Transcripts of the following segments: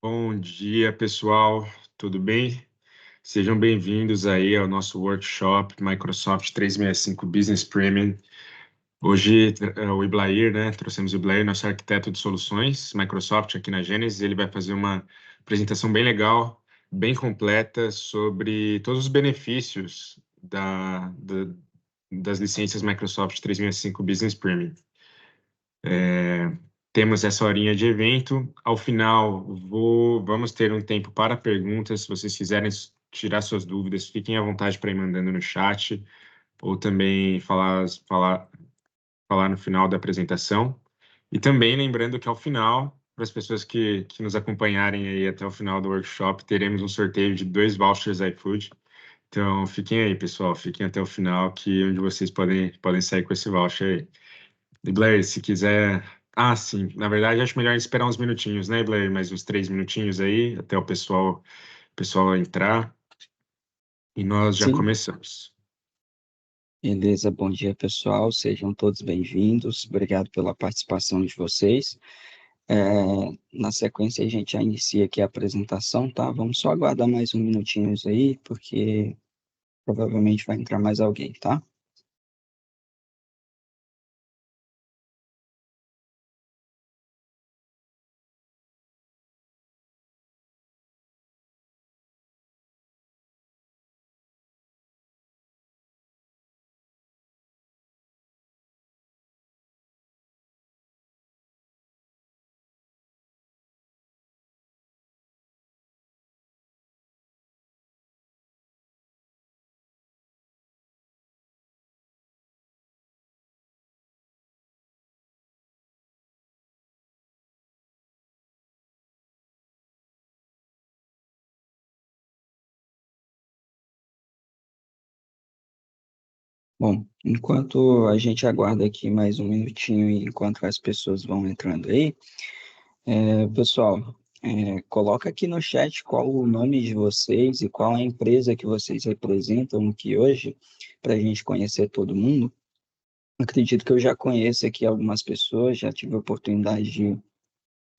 Bom dia, pessoal. Tudo bem? Sejam bem-vindos aí ao nosso workshop Microsoft 365 Business Premium. Hoje, o Iblair, né? Trouxemos o Iblair, nosso arquiteto de soluções Microsoft aqui na Gênesis. Ele vai fazer uma apresentação bem legal, bem completa sobre todos os benefícios das licenças Microsoft 365 Business Premium. Temos essa horinha de evento. Ao final, vamos ter um tempo para perguntas. Se vocês quiserem tirar suas dúvidas, fiquem à vontade para ir mandando no chat ou também falar no final da apresentação. E também lembrando que ao final, para as pessoas que nos acompanharem aí até o final do workshop, teremos um sorteio de 2 vouchers iFood. Então, fiquem aí, pessoal. Fiquem até o final, que onde vocês podem sair com esse voucher aí. E Blair, se quiser. Ah, sim. Na verdade, acho melhor esperar uns minutinhos, né, Blair? Mais uns 3 minutinhos aí, até o pessoal entrar. E nós já Sim, começamos. beleza. Bom dia, pessoal. Sejam todos bem-vindos. Obrigado pela participação de vocês. É, Na sequência, a gente já inicia aqui a apresentação, tá? Vamos só aguardar mais um minutinho aí, porque provavelmente vai entrar mais alguém, tá? Bom, enquanto a gente aguarda aqui mais um minutinho e enquanto as pessoas vão entrando aí, pessoal, coloca aqui no chat qual o nome de vocês e qual a empresa que vocês representam aqui hoje, para a gente conhecer todo mundo. Acredito que eu já conheço aqui algumas pessoas, já tive a oportunidade de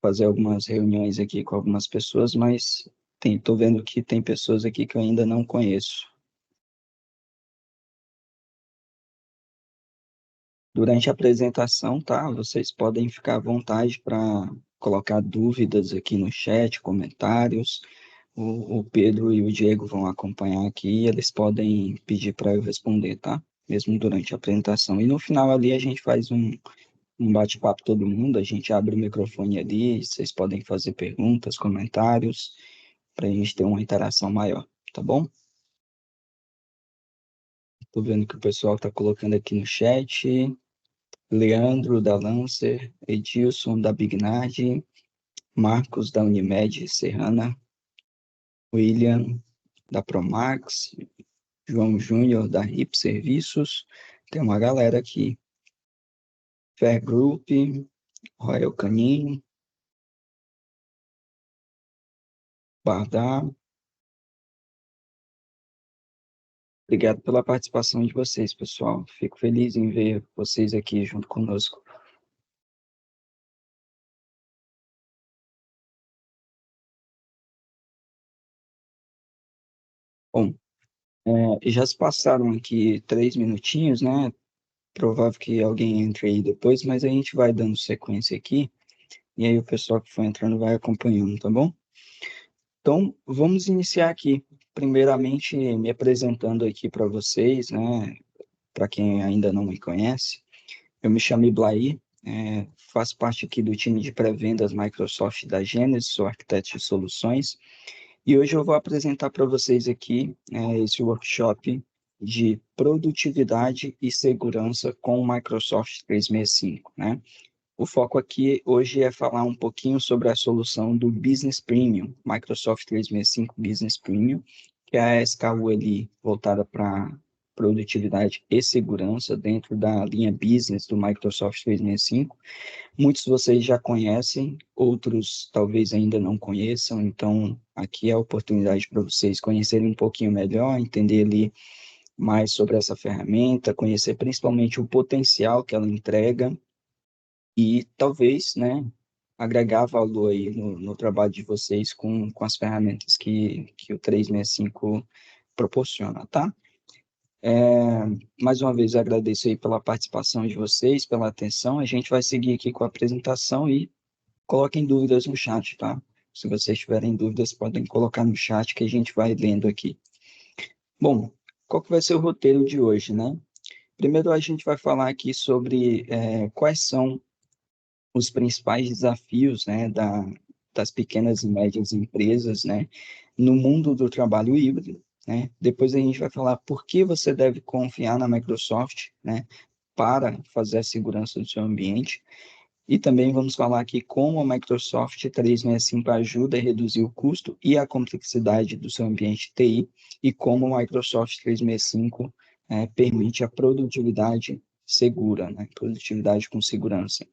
fazer algumas reuniões aqui com algumas pessoas, mas tô vendo que tem pessoas aqui que eu ainda não conheço. Durante a apresentação, tá? Vocês podem ficar à vontade para colocar dúvidas aqui no chat, comentários. O Pedro e o Diego vão acompanhar aqui e eles podem pedir para eu responder, tá? Mesmo durante a apresentação. E no final ali a gente faz um bate-papo todo mundo, a gente abre o microfone ali, vocês podem fazer perguntas, comentários, para a gente ter uma interação maior, tá bom? Estou vendo que o pessoal está colocando aqui no chat, Leandro da Lancer, Edilson da Bignard, Marcos da Unimed Serrana, William da Promax, João Júnior da RIP Serviços, tem uma galera aqui, Fair Group, Royal Canin, Bardar. Obrigado pela participação de vocês, pessoal. Fico feliz em ver vocês aqui junto conosco. Bom, já se passaram aqui 3 minutinhos, né? Provável que alguém entre aí depois, mas a gente vai dando sequência aqui, e aí o pessoal que for entrando vai acompanhando, tá bom? Então, vamos iniciar aqui. Primeiramente, me apresentando aqui para vocês, né? Para quem ainda não me conhece, eu me chamo Iblair, faço parte aqui do time de pré-vendas Microsoft da Genesis, sou arquiteto de soluções, e hoje eu vou apresentar para vocês aqui esse workshop de produtividade e segurança com o Microsoft 365, né? O foco aqui hoje é falar um pouquinho sobre a solução do Business Premium, Microsoft 365 Business Premium, que é a SKU ali voltada para produtividade e segurança dentro da linha Business do Microsoft 365. Muitos de vocês já conhecem, outros talvez ainda não conheçam, então aqui é a oportunidade para vocês conhecerem um pouquinho melhor, entender ali mais sobre essa ferramenta, conhecer principalmente o potencial que ela entrega e talvez, né, agregar valor aí no trabalho de vocês com as ferramentas que o 365 proporciona, tá? Mais uma vez, agradeço aí pela participação de vocês, pela atenção. A gente vai seguir aqui com a apresentação e coloquem dúvidas no chat, tá? Se vocês tiverem dúvidas, podem colocar no chat que a gente vai lendo aqui. Bom, qual que vai ser o roteiro de hoje, né? Primeiro, a gente vai falar aqui sobre quais são os principais desafios, né, das pequenas e médias empresas, né, no mundo do trabalho híbrido, né? Depois a gente vai falar por que você deve confiar na Microsoft, né, para fazer a segurança do seu ambiente. E também vamos falar aqui como a Microsoft 365 ajuda a reduzir o custo e a complexidade do seu ambiente TI e como a Microsoft 365 permite a produtividade segura, né? Produtividade com segurança.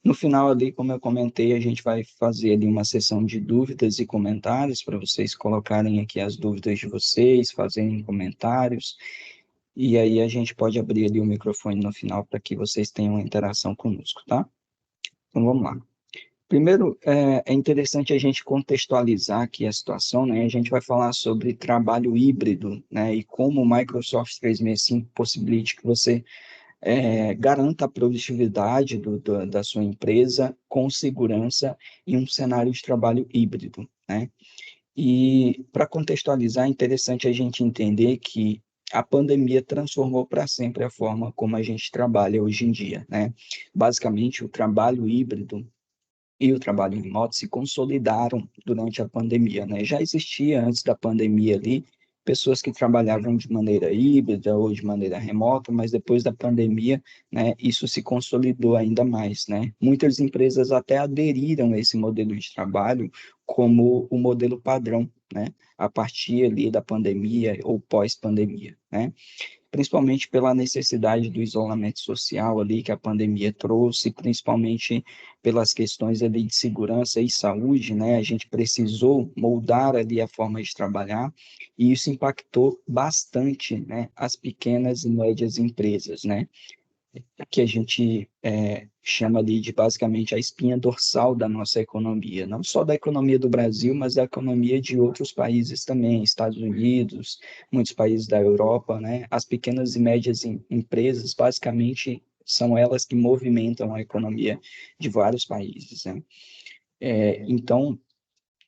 No final ali, como eu comentei, a gente vai fazer ali uma sessão de dúvidas e comentários para vocês colocarem aqui as dúvidas de vocês, fazerem comentários, e aí a gente pode abrir ali o microfone no final para que vocês tenham uma interação conosco, tá? Então vamos lá. Primeiro, é interessante a gente contextualizar aqui a situação, né? A gente vai falar sobre trabalho híbrido, né? E como o Microsoft 365 possibilita que você garanta a produtividade da sua empresa com segurança em um cenário de trabalho híbrido, né? E para contextualizar, é interessante a gente entender que a pandemia transformou para sempre a forma como a gente trabalha hoje em dia, né? Basicamente, o trabalho híbrido e o trabalho remoto se consolidaram durante a pandemia, né? Já existia antes da pandemia ali pessoas que trabalhavam de maneira híbrida ou de maneira remota, mas depois da pandemia, né, isso se consolidou ainda mais, né? Muitas empresas até aderiram a esse modelo de trabalho como o modelo padrão, né? A partir ali da pandemia ou pós-pandemia, né? Principalmente pela necessidade do isolamento social ali que a pandemia trouxe, principalmente pelas questões ali de segurança e saúde, né? A gente precisou moldar ali a forma de trabalhar e isso impactou bastante, né, as pequenas e médias empresas, né? Que a gente chama ali de basicamente a espinha dorsal da nossa economia, não só da economia do Brasil, mas da economia de outros países também, Estados Unidos, muitos países da Europa, né? As pequenas e médias empresas, basicamente, são elas que movimentam a economia de vários países, né? Então,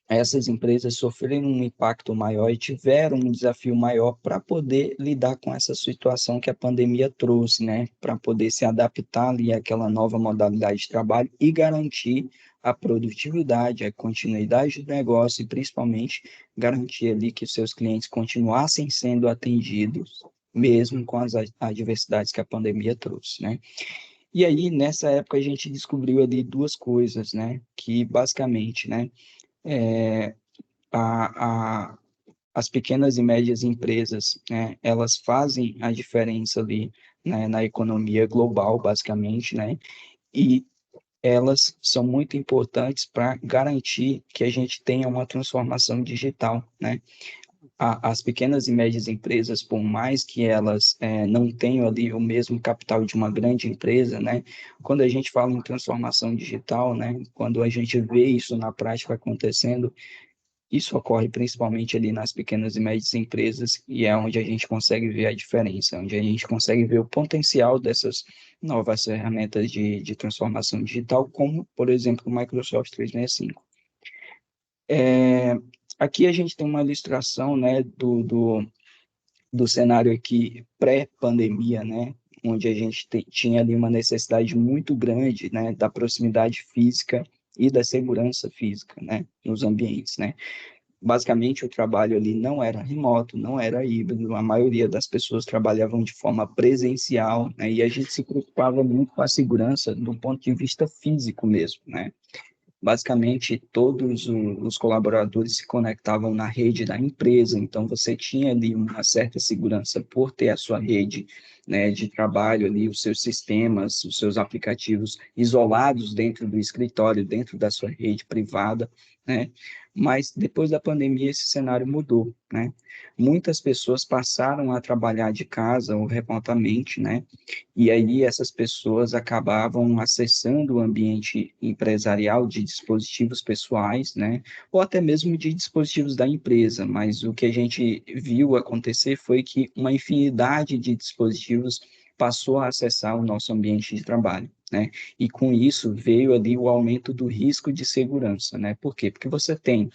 essas empresas sofreram um impacto maior e tiveram um desafio maior para poder lidar com essa situação que a pandemia trouxe, né? Para poder se adaptar ali àquela nova modalidade de trabalho e garantir a produtividade, a continuidade do negócio e principalmente garantir ali que os seus clientes continuassem sendo atendidos mesmo com as adversidades que a pandemia trouxe, né? E aí, nessa época, a gente descobriu ali duas coisas, né? Que basicamente, né? É, a, a, as pequenas e médias empresas, né, elas fazem a diferença ali, né, na economia global, basicamente, né, e elas são muito importantes para garantir que a gente tenha uma transformação digital, né. As pequenas e médias empresas, por mais que elas não tenham ali o mesmo capital de uma grande empresa, né, quando a gente fala em transformação digital, né, quando a gente vê isso na prática acontecendo, isso ocorre principalmente ali nas pequenas e médias empresas e é onde a gente consegue ver a diferença, onde a gente consegue ver o potencial dessas novas ferramentas de transformação digital, como, por exemplo, o Microsoft 365. Aqui a gente tem uma ilustração, né, do cenário aqui pré-pandemia, né, onde a gente tinha ali uma necessidade muito grande, né, da proximidade física e da segurança física, né, nos ambientes, né. Basicamente, o trabalho ali não era remoto, não era híbrido, a maioria das pessoas trabalhavam de forma presencial, né, e a gente se preocupava muito com a segurança do ponto de vista físico mesmo, né. Basicamente, todos os colaboradores se conectavam na rede da empresa, então você tinha ali uma certa segurança por ter a sua rede, né, de trabalho ali, os seus sistemas, os seus aplicativos isolados dentro do escritório, dentro da sua rede privada, né? Mas depois da pandemia esse cenário mudou, né? Muitas pessoas passaram a trabalhar de casa ou remotamente, né? E aí essas pessoas acabavam acessando o ambiente empresarial de dispositivos pessoais, né? Ou até mesmo de dispositivos da empresa, mas o que a gente viu acontecer foi que uma infinidade de dispositivos passou a acessar o nosso ambiente de trabalho, né? E com isso veio ali o aumento do risco de segurança, né? Por quê? Porque você tem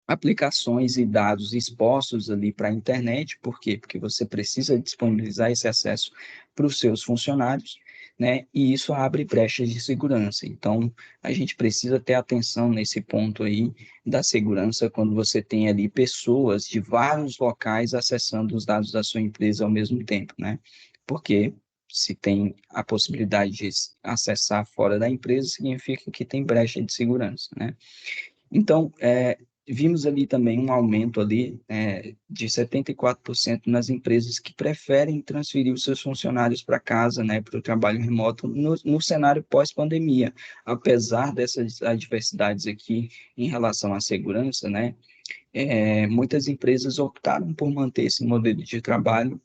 aplicações e dados expostos ali para a internet, por quê? Porque você precisa disponibilizar esse acesso para os seus funcionários, né? E isso abre brechas de segurança. Então, a gente precisa ter atenção nesse ponto aí da segurança quando você tem ali pessoas de vários locais acessando os dados da sua empresa ao mesmo tempo, né? Porque se tem a possibilidade de acessar fora da empresa, significa que tem brecha de segurança, né? Então, vimos ali também um aumento ali de 74% nas empresas que preferem transferir os seus funcionários para casa, né, para o trabalho remoto no cenário pós-pandemia. Apesar dessas adversidades aqui em relação à segurança, né, muitas empresas optaram por manter esse modelo de trabalho,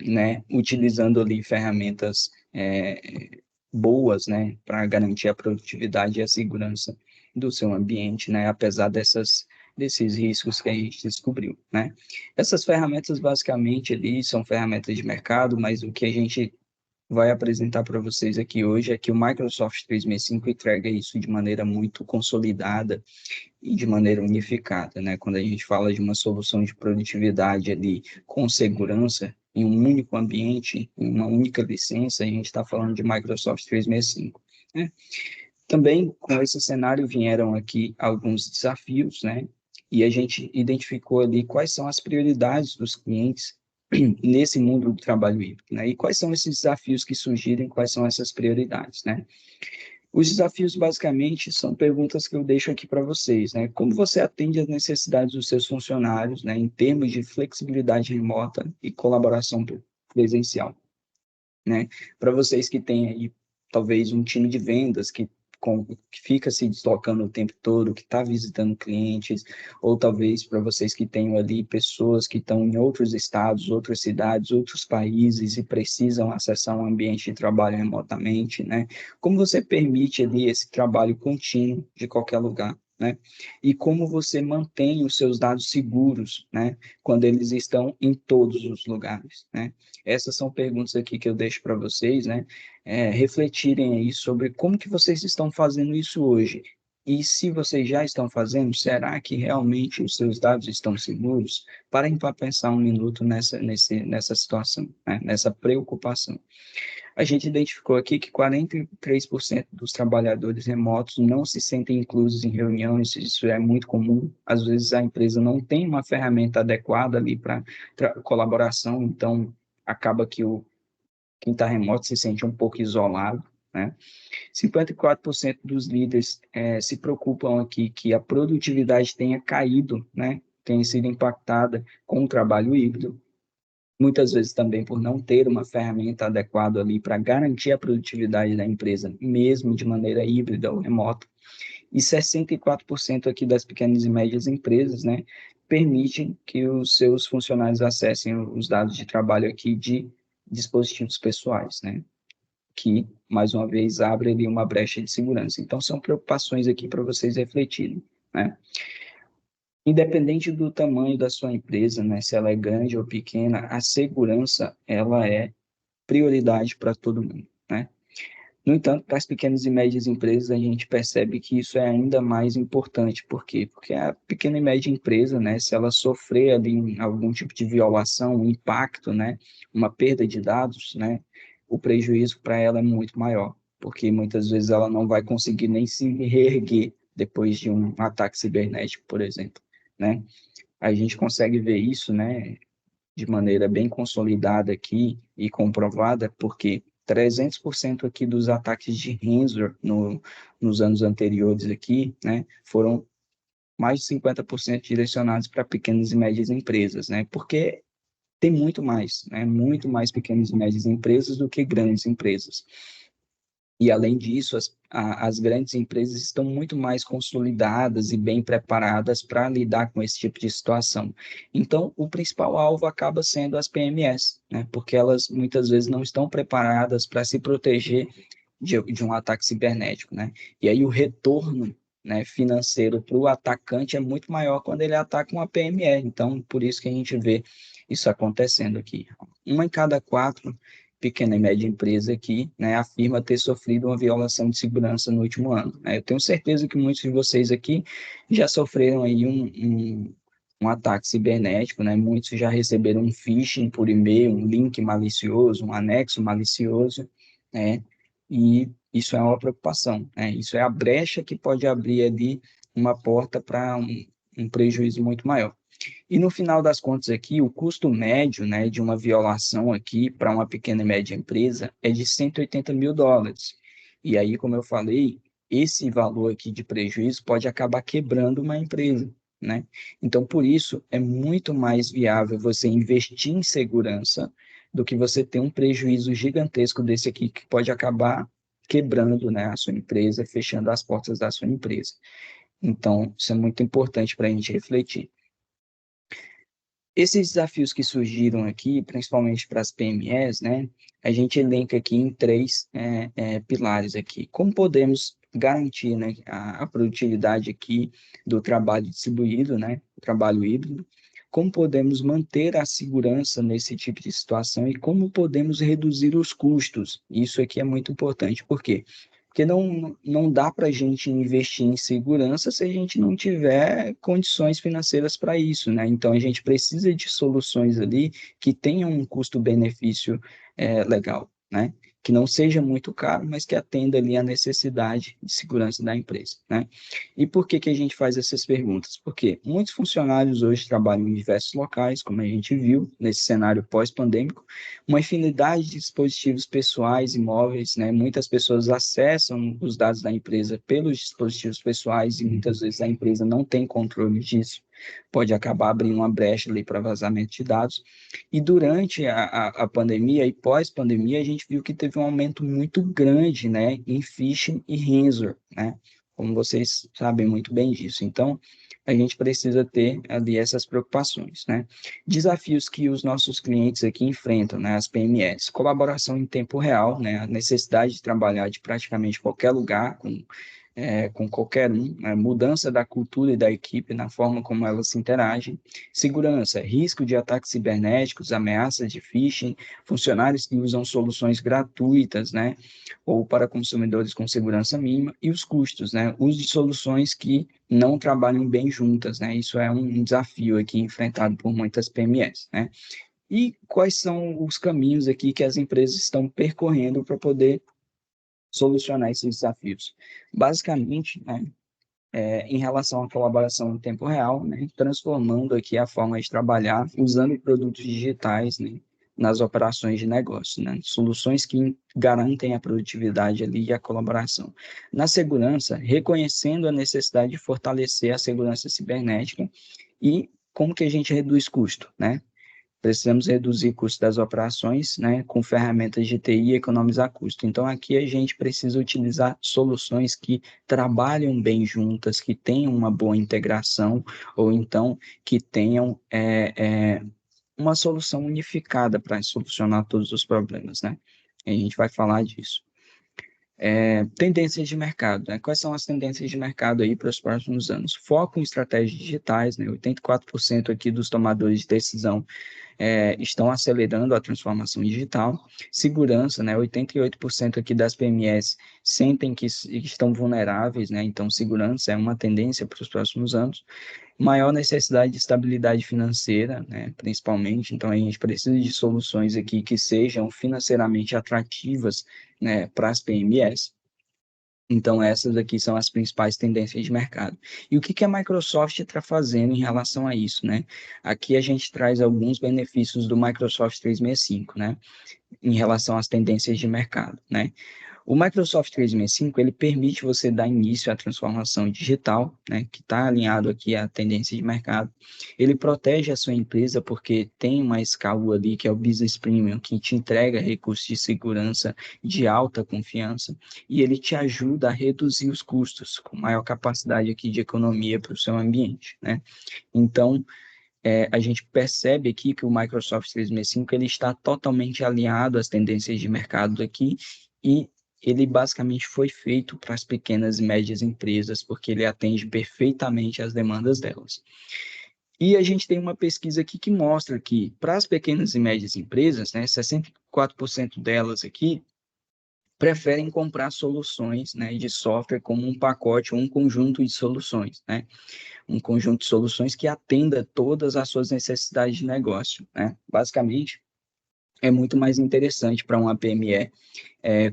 né, utilizando ali ferramentas boas, né, para garantir a produtividade e a segurança do seu ambiente, né, apesar desses riscos que a gente descobriu, né. Essas ferramentas basicamente ali são ferramentas de mercado, mas o que a gente vai apresentar para vocês aqui hoje é que o Microsoft 365 entrega isso de maneira muito consolidada e de maneira unificada, né? Quando a gente fala de uma solução de produtividade ali com segurança em um único ambiente, em uma única licença, a gente está falando de Microsoft 365, né? Também com esse cenário vieram aqui alguns desafios, né? E a gente identificou ali quais são as prioridades dos clientes nesse mundo do trabalho híbrido, né? E quais são esses desafios que surgirem, quais são essas prioridades, né? Os desafios, basicamente, são perguntas que eu deixo aqui para vocês, né? Como você atende às necessidades dos seus funcionários, né, em termos de flexibilidade remota e colaboração presencial, né? Para vocês que têm aí, talvez, um time de vendas que fica se deslocando o tempo todo, que está visitando clientes, ou talvez para vocês que tenham ali pessoas que estão em outros estados, outras cidades, outros países e precisam acessar um ambiente de trabalho remotamente, né? Como você permite ali esse trabalho contínuo de qualquer lugar, né? E como você mantém os seus dados seguros, né? Quando eles estão em todos os lugares, né? Essas são perguntas aqui que eu deixo para vocês, né? Refletirem aí sobre como que vocês estão fazendo isso hoje. E se vocês já estão fazendo, será que realmente os seus dados estão seguros? Parem para pensar um minuto nessa situação, né? Nessa preocupação. A gente identificou aqui que 43% dos trabalhadores remotos não se sentem inclusos em reuniões, isso é muito comum. Às vezes a empresa não tem uma ferramenta adequada ali para colaboração, então acaba que quem está remoto se sente um pouco isolado, né? 54% dos líderes se preocupam aqui que a produtividade tenha caído, né? Tenha sido impactada com o trabalho híbrido, muitas vezes também por não ter uma ferramenta adequada ali para garantir a produtividade da empresa, mesmo de maneira híbrida ou remota. E 64% aqui das pequenas e médias empresas, né, permitem que os seus funcionários acessem os dados de trabalho aqui de dispositivos pessoais, né, que, mais uma vez, abre ali uma brecha de segurança. Então, são preocupações aqui para vocês refletirem, né. Independente do tamanho da sua empresa, né, se ela é grande ou pequena, a segurança, ela é prioridade para todo mundo, né? No entanto, para as pequenas e médias empresas, a gente percebe que isso é ainda mais importante. Por quê? Porque a pequena e média empresa, né, se ela sofrer ali algum tipo de violação, um impacto, né, uma perda de dados, né, o prejuízo para ela é muito maior, porque muitas vezes ela não vai conseguir nem se reerguer depois de um ataque cibernético, por exemplo, né? A gente consegue ver isso, né, de maneira bem consolidada aqui e comprovada, porque 300% aqui dos ataques de ransomware nos anos anteriores aqui, né, foram mais de 50% direcionados para pequenas e médias empresas, né, porque tem muito mais, né, muito mais pequenas e médias empresas do que grandes empresas. E, além disso, as grandes empresas estão muito mais consolidadas e bem preparadas para lidar com esse tipo de situação. Então, o principal alvo acaba sendo as PMEs, né? Porque elas muitas vezes não estão preparadas para se proteger de um ataque cibernético, né? E aí o retorno, né, financeiro para o atacante é muito maior quando ele ataca uma PME. Então, por isso que a gente vê isso acontecendo aqui. Uma em cada quatro pequena e média empresa aqui, né, afirma ter sofrido uma violação de segurança no último ano, né? Eu tenho certeza que muitos de vocês aqui já sofreram aí um ataque cibernético, né? Muitos já receberam um phishing por e-mail, um link malicioso, um anexo malicioso, né? E isso é uma preocupação, né? Isso é a brecha que pode abrir ali uma porta para um prejuízo muito maior. E no final das contas aqui, o custo médio, né, de uma violação aqui para uma pequena e média empresa é de US$ 180.000. E aí, como eu falei, esse valor aqui de prejuízo pode acabar quebrando uma empresa, né? Então, por isso, é muito mais viável você investir em segurança do que você ter um prejuízo gigantesco desse aqui que pode acabar quebrando, né, a sua empresa, fechando as portas da sua empresa. Então, isso é muito importante para a gente refletir. Esses desafios que surgiram aqui, principalmente para as PMEs, né, a gente elenca aqui em três pilares aqui. Como podemos garantir, né, a produtividade aqui do trabalho distribuído, né, o trabalho híbrido? Como podemos manter a segurança nesse tipo de situação e como podemos reduzir os custos? Isso aqui é muito importante. Por quê? Porque não dá para a gente investir em segurança se a gente não tiver condições financeiras para isso, né? Então, a gente precisa de soluções ali que tenham um custo-benefício legal, né? Que não seja muito caro, mas que atenda ali a necessidade de segurança da empresa, né? E por que que a gente faz essas perguntas? Porque muitos funcionários hoje trabalham em diversos locais, como a gente viu nesse cenário pós-pandêmico, uma infinidade de dispositivos pessoais e móveis, né? Muitas pessoas acessam os dados da empresa pelos dispositivos pessoais e muitas vezes a empresa não tem controle disso. Pode acabar abrindo uma brecha ali para vazamento de dados. E durante a pandemia e pós-pandemia, a gente viu que teve um aumento muito grande, né, em phishing e ransomware, né? Como vocês sabem muito bem disso. Então, a gente precisa ter ali essas preocupações, né? Desafios que os nossos clientes aqui enfrentam, né? As PMEs, colaboração em tempo real, né? A necessidade de trabalhar de praticamente qualquer lugar, com qualquer um, né? Mudança da cultura e da equipe na forma como elas se interagem, segurança, risco de ataques cibernéticos, ameaças de phishing, funcionários que usam soluções gratuitas, né? Ou para consumidores com segurança mínima, e os custos, né? Uso de soluções que não trabalham bem juntas, né? Isso é um desafio aqui enfrentado por muitas PMEs, né? E quais são os caminhos aqui que as empresas estão percorrendo para poder solucionar esses desafios? Basicamente, né, em relação à colaboração em tempo real, né, transformando aqui a forma de trabalhar, usando produtos digitais, né, nas operações de negócio, né, soluções que garantem a produtividade ali e a colaboração. Na segurança, reconhecendo a necessidade de fortalecer a segurança cibernética e como que a gente reduz custo, né? Precisamos reduzir custos das operações, né, com ferramentas de TI e economizar custo. Então, aqui a gente precisa utilizar soluções que trabalham bem juntas, que tenham uma boa integração, ou então que tenham uma solução unificada para solucionar todos os problemas, né? A gente vai falar disso. Tendências de mercado, né? Quais são as tendências de mercado aí para os próximos anos? Foco em estratégias digitais, né? 84% aqui dos tomadores de decisão estão acelerando a transformação digital. Segurança, né? 88% aqui das PMEs sentem que estão vulneráveis, né? Então, segurança é uma tendência para os próximos anos. Maior necessidade de estabilidade financeira, né? Principalmente. Então, a gente precisa de soluções aqui que sejam financeiramente atrativas, né, para as PMEs. Então, essas aqui são as principais tendências de mercado. E o que que a Microsoft está fazendo em relação a isso, né? Aqui a gente traz alguns benefícios do Microsoft 365, né? Em relação às tendências de mercado, né? O Microsoft 365, ele permite você dar início à transformação digital, né, que está alinhado aqui à tendência de mercado. Ele protege a sua empresa porque tem uma escala ali, que é o Business Premium, que te entrega recursos de segurança de alta confiança, e ele te ajuda a reduzir os custos, com maior capacidade aqui de economia para o seu ambiente, né? Então, a gente percebe aqui que o Microsoft 365 ele está totalmente alinhado às tendências de mercado aqui e ele basicamente foi feito para as pequenas e médias empresas, porque ele atende perfeitamente às demandas delas. E a gente tem uma pesquisa aqui que mostra que, para as pequenas e médias empresas, né, 64% delas aqui preferem comprar soluções, né, de software como um pacote ou um conjunto de soluções, né? Um conjunto de soluções que atenda todas as suas necessidades de negócio, né? Basicamente, é muito mais interessante para uma PME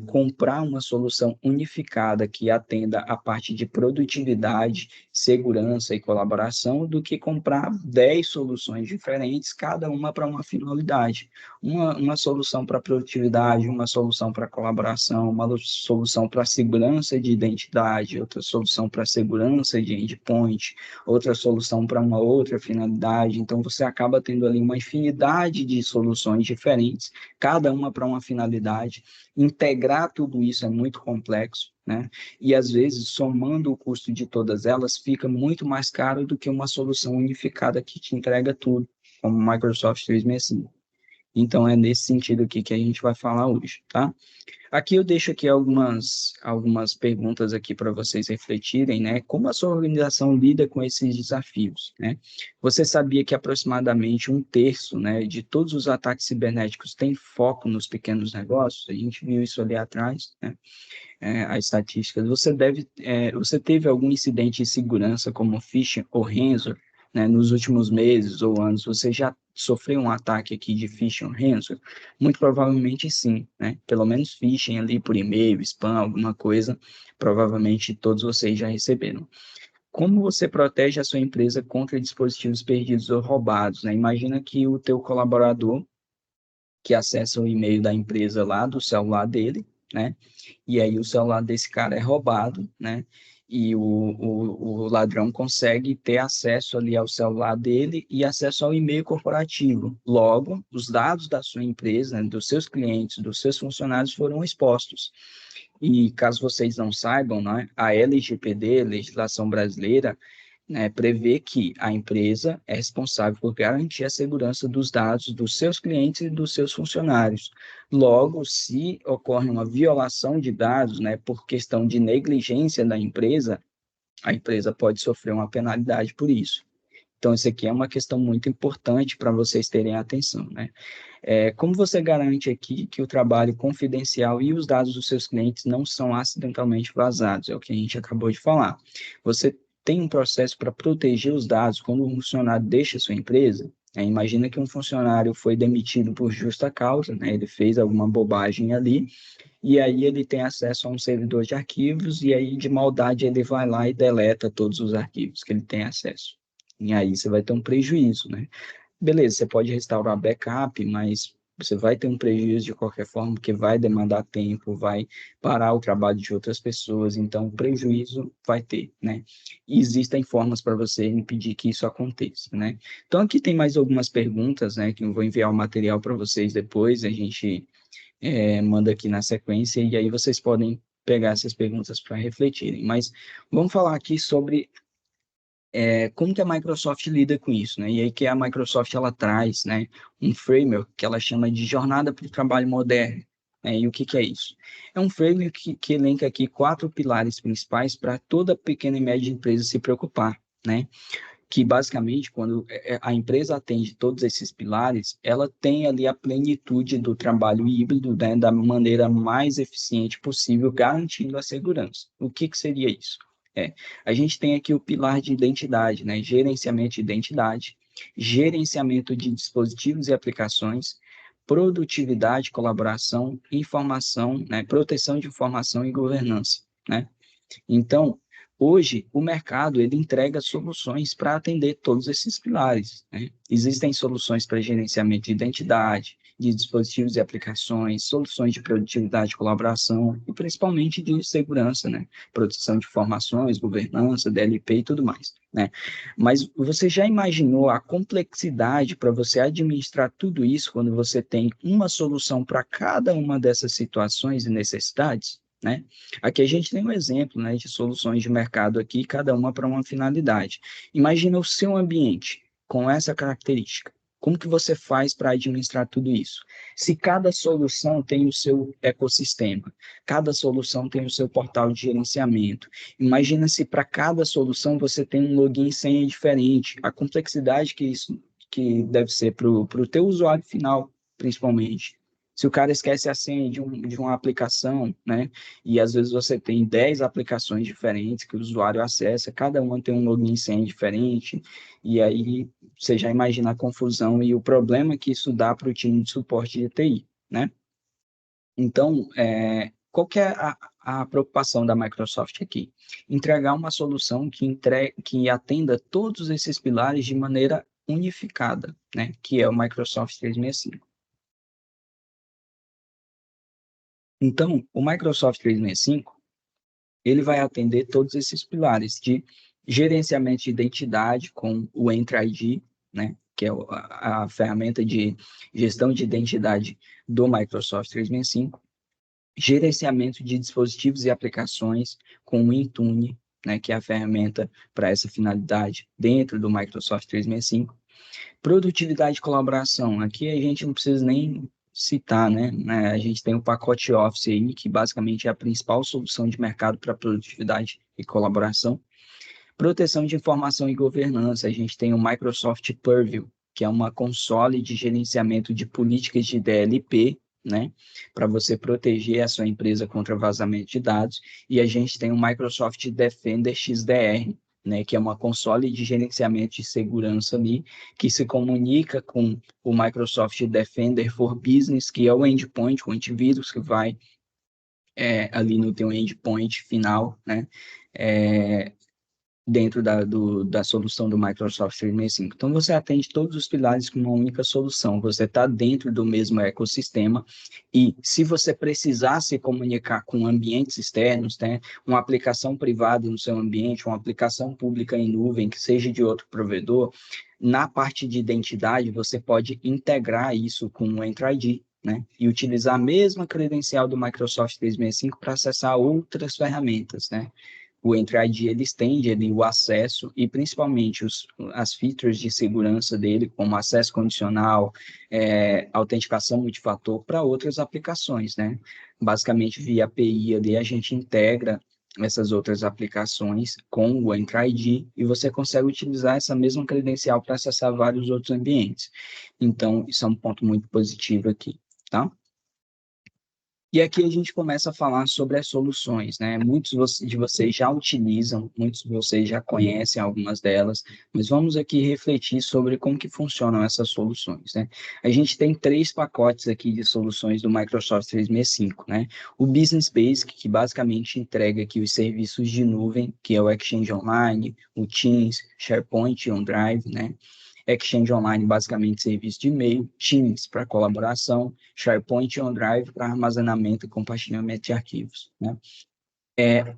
comprar uma solução unificada que atenda a parte de produtividade, segurança e colaboração, do que comprar 10 soluções diferentes, cada uma para uma finalidade. Uma solução para produtividade, uma solução para colaboração, uma solução para segurança de identidade, outra solução para segurança de endpoint, outra solução para uma outra finalidade. Então, você acaba tendo ali uma infinidade de soluções diferentes, cada uma para uma finalidade. Integrar tudo isso é muito complexo, né? E às vezes, somando o custo de todas elas, fica muito mais caro do que uma solução unificada que te entrega tudo, como o Microsoft 365. Então, é nesse sentido aqui que a gente vai falar hoje, tá? Aqui eu deixo aqui algumas perguntas aqui para vocês refletirem, né? Como a sua organização lida com esses desafios, né? Você sabia que aproximadamente um terço, né, de todos os ataques cibernéticos tem foco nos pequenos negócios? A gente viu isso ali atrás, né? As estatísticas. Você teve algum incidente de segurança como phishing ou ransom, né, nos últimos meses ou anos? Você já sofreu um ataque aqui de phishing ou ransom? Muito provavelmente sim, né? Pelo menos phishing ali por e-mail, spam, alguma coisa, provavelmente todos vocês já receberam. Como você protege a sua empresa contra dispositivos perdidos ou roubados, né? Imagina que o teu colaborador que acessa o e-mail da empresa lá do celular dele, né? E aí o celular desse cara é roubado, né? E o ladrão consegue ter acesso ali ao celular dele e acesso ao e-mail corporativo. Logo, os dados da sua empresa, né, dos seus clientes, dos seus funcionários foram expostos. E caso vocês não saibam, né, a LGPD, legislação brasileira, né, prevê que a empresa é responsável por garantir a segurança dos dados dos seus clientes e dos seus funcionários. Logo, se ocorre uma violação de dados, né, por questão de negligência da empresa, a empresa pode sofrer uma penalidade por isso. Então, isso aqui é uma questão muito importante para vocês terem atenção, né? Como você garante aqui que o trabalho confidencial e os dados dos seus clientes não são acidentalmente vazados? É o que a gente acabou de falar. Você tem um processo para proteger os dados quando um funcionário deixa a sua empresa? Imagina que um funcionário foi demitido por justa causa, né? Ele fez alguma bobagem ali, e aí ele tem acesso a um servidor de arquivos, e aí de maldade ele vai lá e deleta todos os arquivos que ele tem acesso. E aí você vai ter um prejuízo, né? Beleza, você pode restaurar backup, mas você vai ter um prejuízo de qualquer forma, porque vai demandar tempo, vai parar o trabalho de outras pessoas, então prejuízo vai ter, né? E existem formas para você impedir que isso aconteça, né? Então aqui tem mais algumas perguntas, né, que eu vou enviar o material para vocês depois, a gente manda aqui na sequência, e aí vocês podem pegar essas perguntas para refletirem. Mas vamos falar aqui sobre como que a Microsoft lida com isso, né? E aí que a Microsoft ela traz, né, um framework que ela chama de Jornada para o Trabalho Moderno. E o que que é isso? É um framework que elenca aqui 4 pilares principais para toda pequena e média empresa se preocupar, né? Que basicamente, quando a empresa atende todos esses pilares, ela tem ali a plenitude do trabalho híbrido, né, da maneira mais eficiente possível, garantindo a segurança. O que que seria isso? A gente tem aqui o pilar de identidade, né, gerenciamento de identidade, gerenciamento de dispositivos e aplicações, produtividade, colaboração, informação, né, proteção de informação e governança, né? Então, hoje, o mercado ele entrega soluções para atender todos esses pilares, né? Existem soluções para gerenciamento de identidade, de dispositivos e aplicações, soluções de produtividade e colaboração, e principalmente de segurança, né? Proteção de informações, governança, DLP e tudo mais, né? Mas você já imaginou a complexidade para você administrar tudo isso quando você tem uma solução para cada uma dessas situações e necessidades, né? Aqui a gente tem um exemplo, né, de soluções de mercado aqui, cada uma para uma finalidade. Imagina o seu ambiente com essa característica. Como que você faz para administrar tudo isso? Se cada solução tem o seu ecossistema, cada solução tem o seu portal de gerenciamento. Imagina se para cada solução você tem um login e senha diferente. A complexidade que isso que deve ser para o teu usuário final, principalmente. Se o cara esquece a senha de uma aplicação, né? E às vezes você tem 10 aplicações diferentes que o usuário acessa, cada uma tem um login e senha diferente, e aí você já imagina a confusão e o problema que isso dá para o time de suporte de TI, né? Então, qual que é a preocupação da Microsoft aqui? Entregar uma solução que atenda todos esses pilares de maneira unificada, né? Que é o Microsoft 365. Então, o Microsoft 365, ele vai atender todos esses pilares de gerenciamento de identidade com o Entra ID, né? Que é a ferramenta de gestão de identidade do Microsoft 365, gerenciamento de dispositivos e aplicações com o Intune, né, que é a ferramenta para essa finalidade dentro do Microsoft 365. Produtividade e colaboração, aqui a gente não precisa nem citar, né? A gente tem o pacote Office aí, que basicamente é a principal solução de mercado para produtividade e colaboração. Proteção de informação e governança, a gente tem o Microsoft Purview, que é uma console de gerenciamento de políticas de DLP, né, para você proteger a sua empresa contra vazamento de dados, e a gente tem o Microsoft Defender XDR, né, que é uma console de gerenciamento de segurança ali, que se comunica com o Microsoft Defender for Business, que é o endpoint, o antivírus que vai ali no teu endpoint final, né, dentro da solução do Microsoft 365. Então, você atende todos os pilares com uma única solução. Você está dentro do mesmo ecossistema e, se você precisar se comunicar com ambientes externos, né, uma aplicação privada no seu ambiente, uma aplicação pública em nuvem, que seja de outro provedor, na parte de identidade, você pode integrar isso com o Entra ID, né, e utilizar a mesma credencial do Microsoft 365 para acessar outras ferramentas, né? O Entra ID ele estende ali o acesso e principalmente as features de segurança dele, como acesso condicional, autenticação multifator para outras aplicações, né? Basicamente, via API ali, a gente integra essas outras aplicações com o Entra ID e você consegue utilizar essa mesma credencial para acessar vários outros ambientes. Então, isso é um ponto muito positivo aqui, tá? E aqui a gente começa a falar sobre as soluções, né? Muitos de vocês já utilizam, muitos de vocês já conhecem algumas delas, mas vamos aqui refletir sobre como que funcionam essas soluções, né? A gente tem 3 pacotes aqui de soluções do Microsoft 365, né? O Business Basic, que basicamente entrega aqui os serviços de nuvem, que é o Exchange Online, o Teams, SharePoint e OneDrive, né? Exchange Online, basicamente, serviço de e-mail, Teams para colaboração, SharePoint e OneDrive para armazenamento e compartilhamento de arquivos, né?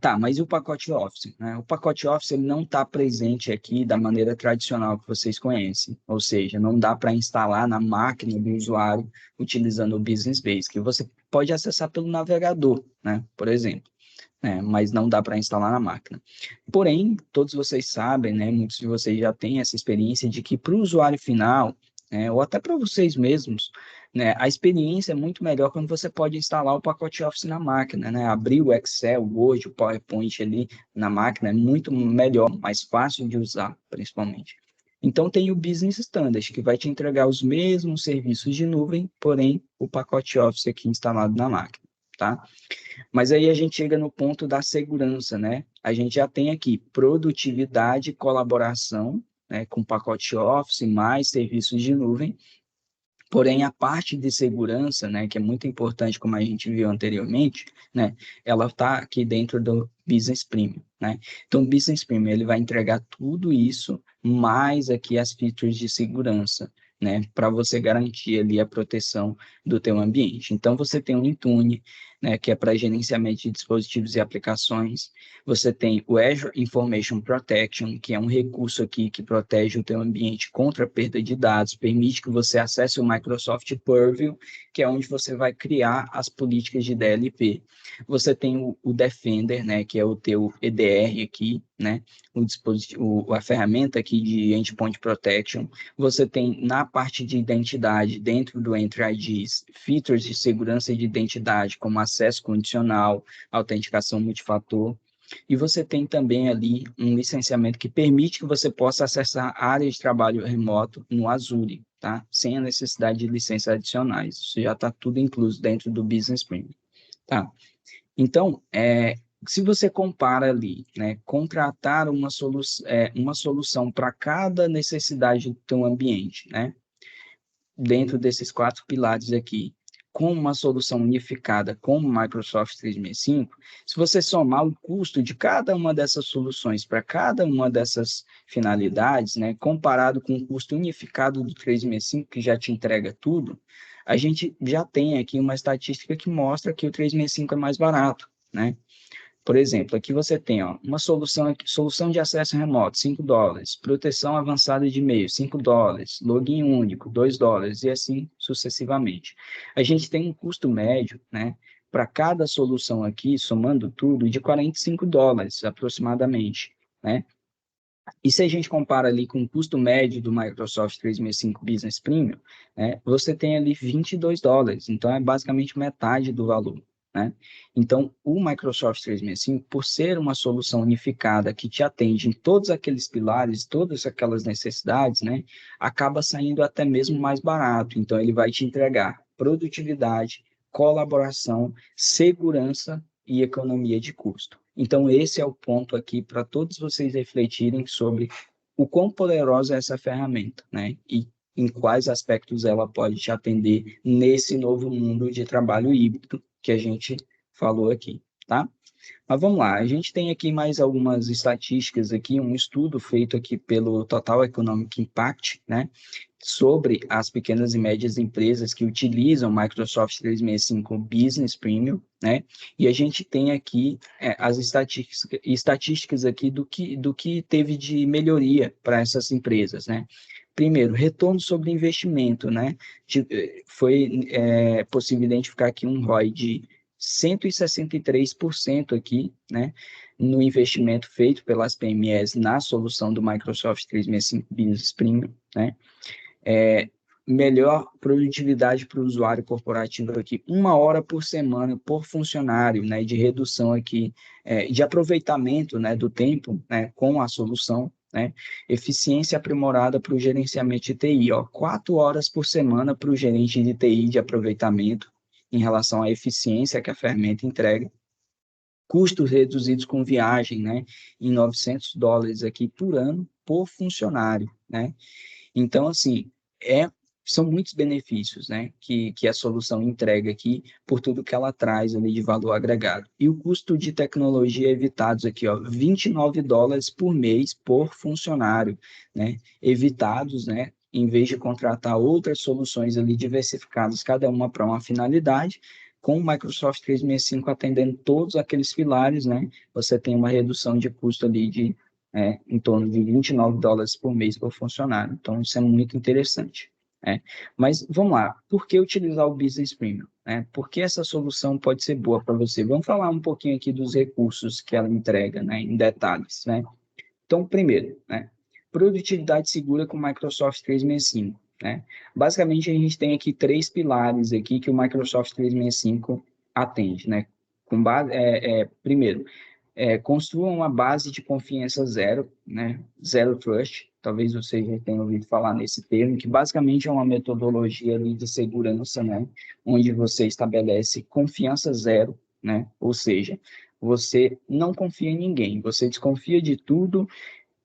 Tá, mas e o pacote Office, né? O pacote Office ele não está presente aqui da maneira tradicional que vocês conhecem, ou seja, não dá para instalar na máquina do usuário utilizando o Business Basic. Você pode acessar pelo navegador, né? Por exemplo. Mas não dá para instalar na máquina. Porém, todos vocês sabem, né, muitos de vocês já têm essa experiência de que para o usuário final, ou até para vocês mesmos, né, a experiência é muito melhor quando você pode instalar o pacote Office na máquina, né, abrir o Excel, o Word, o PowerPoint ali na máquina é muito melhor, mais fácil de usar, principalmente. Então, tem o Business Standard, que vai te entregar os mesmos serviços de nuvem, porém, o pacote Office aqui instalado na máquina, tá? Mas aí a gente chega no ponto da segurança, né? A gente já tem aqui produtividade e colaboração, né, com pacote Office, mais serviços de nuvem. Porém, a parte de segurança, né, que é muito importante, como a gente viu anteriormente, né, ela está aqui dentro do Business Premium, né? Então, o Business Premium ele vai entregar tudo isso, mais aqui as features de segurança, né, para você garantir ali a proteção do teu ambiente. Então, você tem o Intune, né, que é para gerenciamento de dispositivos e aplicações. Você tem o Azure Information Protection, que é um recurso aqui que protege o teu ambiente contra a perda de dados, permite que você acesse o Microsoft Purview, que é onde você vai criar as políticas de DLP. Você tem o Defender, né, que é o teu EDR aqui, né, o dispositivo, a ferramenta aqui de Endpoint Protection. Você tem na parte de identidade, dentro do Entra IDs, features de segurança de identidade, como acesso condicional, autenticação multifator. E você tem também ali um licenciamento que permite que você possa acessar áreas de trabalho remoto no Azure, tá? Sem a necessidade de licenças adicionais. Isso já está tudo incluso dentro do Business Premium, tá? Então, se você compara ali, né, contratar uma solução para cada necessidade do teu ambiente, né, dentro desses 4 pilares aqui, com uma solução unificada como o Microsoft 365, se você somar o custo de cada uma dessas soluções para cada uma dessas finalidades, né, comparado com o custo unificado do 365, que já te entrega tudo, a gente já tem aqui uma estatística que mostra que o 365 é mais barato, né? Por exemplo, aqui você tem uma solução de acesso remoto, $5, proteção avançada de e-mail, $5, login único, $2, e assim sucessivamente. A gente tem um custo médio, né, para cada solução aqui, somando tudo, de $45 aproximadamente, né? E se a gente compara ali com o custo médio do Microsoft 365 Business Premium, né, você tem ali $22, então é basicamente metade do valor, né? Então, o Microsoft 365, por ser uma solução unificada que te atende em todos aqueles pilares, todas aquelas necessidades, né, acaba saindo até mesmo mais barato. Então, ele vai te entregar produtividade, colaboração, segurança e economia de custo. Então, esse é o ponto aqui para todos vocês refletirem sobre o quão poderosa é essa ferramenta, né? E em quais aspectos ela pode te atender nesse novo mundo de trabalho híbrido que a gente falou aqui, tá? Mas vamos lá, a gente tem aqui mais algumas estatísticas aqui, um estudo feito aqui pelo Total Economic Impact, né, sobre as pequenas e médias empresas que utilizam Microsoft 365 Business Premium, né, e a gente tem aqui as estatísticas aqui do que teve de melhoria para essas empresas, né. Primeiro, retorno sobre investimento, né, foi possível identificar aqui um ROI de 163% aqui, né, no investimento feito pelas PMEs na solução do Microsoft 365 Business Premium, né, melhor produtividade para o usuário corporativo aqui, 1 hora por semana por funcionário, né, de redução aqui, de aproveitamento, né, do tempo, né, com a solução, né, eficiência aprimorada para o gerenciamento de TI, 4 horas por semana para o gerente de TI de aproveitamento, em relação à eficiência que a ferramenta entrega, custos reduzidos com viagem, né, em $900 aqui por ano por funcionário, né? Então, assim, são muitos benefícios, né, que a solução entrega aqui por tudo que ela traz ali de valor agregado. E o custo de tecnologia evitados aqui, $29 por mês por funcionário, né, evitados, né, em vez de contratar outras soluções ali diversificadas, cada uma para uma finalidade, com o Microsoft 365 atendendo todos aqueles pilares, né, você tem uma redução de custo ali de em torno de $29 por mês por funcionário. Então, isso é muito interessante. Mas, vamos lá, por que utilizar o Business Premium? Por que essa solução pode ser boa para você? Vamos falar um pouquinho aqui dos recursos que ela entrega, né, em detalhes. Né? Então, primeiro, produtividade segura com o Microsoft 365. Né? Basicamente, a gente tem aqui 3 pilares aqui que o Microsoft 365 atende. Né? Primeiro, construa uma base de confiança zero, né? Zero Trust. Talvez você já tenha ouvido falar nesse termo, que basicamente é uma metodologia ali de segurança, né? Onde você estabelece confiança zero, né? Ou seja, você não confia em ninguém, você desconfia de tudo,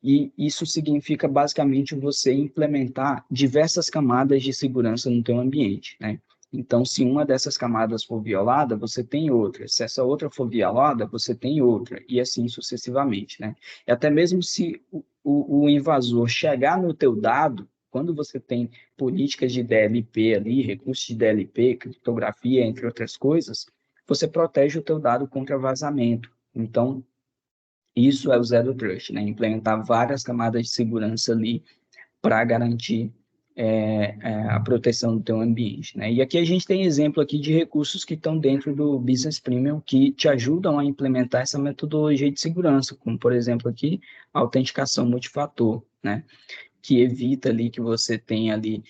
e isso significa basicamente você implementar diversas camadas de segurança no teu ambiente, né? Então, se uma dessas camadas for violada, você tem outra. Se essa outra for violada, você tem outra, e assim sucessivamente, né? E até mesmo se o invasor chegar no teu dado, quando você tem políticas de DLP ali, recursos de DLP, criptografia, entre outras coisas, você protege o teu dado contra vazamento. Então, isso é o Zero Trust, né? Implementar várias camadas de segurança ali para garantir a proteção do teu ambiente, né? E aqui a gente tem exemplo aqui de recursos que estão dentro do Business Premium que te ajudam a implementar essa metodologia de segurança, como, por exemplo, aqui, a autenticação multifator, né? Que evita ali que você tenha ali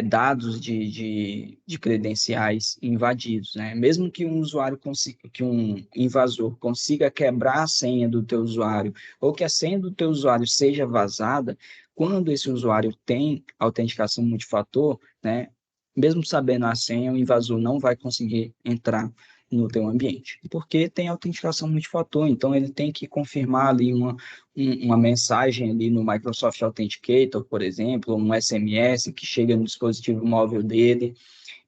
dados de credenciais invadidos, né? Mesmo que um usuário consiga, que um invasor consiga quebrar a senha do teu usuário ou que a senha do teu usuário seja vazada, quando esse usuário tem autenticação multifator, né? Mesmo sabendo a senha, o invasor não vai conseguir entrar no teu ambiente, porque tem autenticação multifator, então ele tem que confirmar ali uma mensagem ali no Microsoft Authenticator, por exemplo, um SMS que chega no dispositivo móvel dele,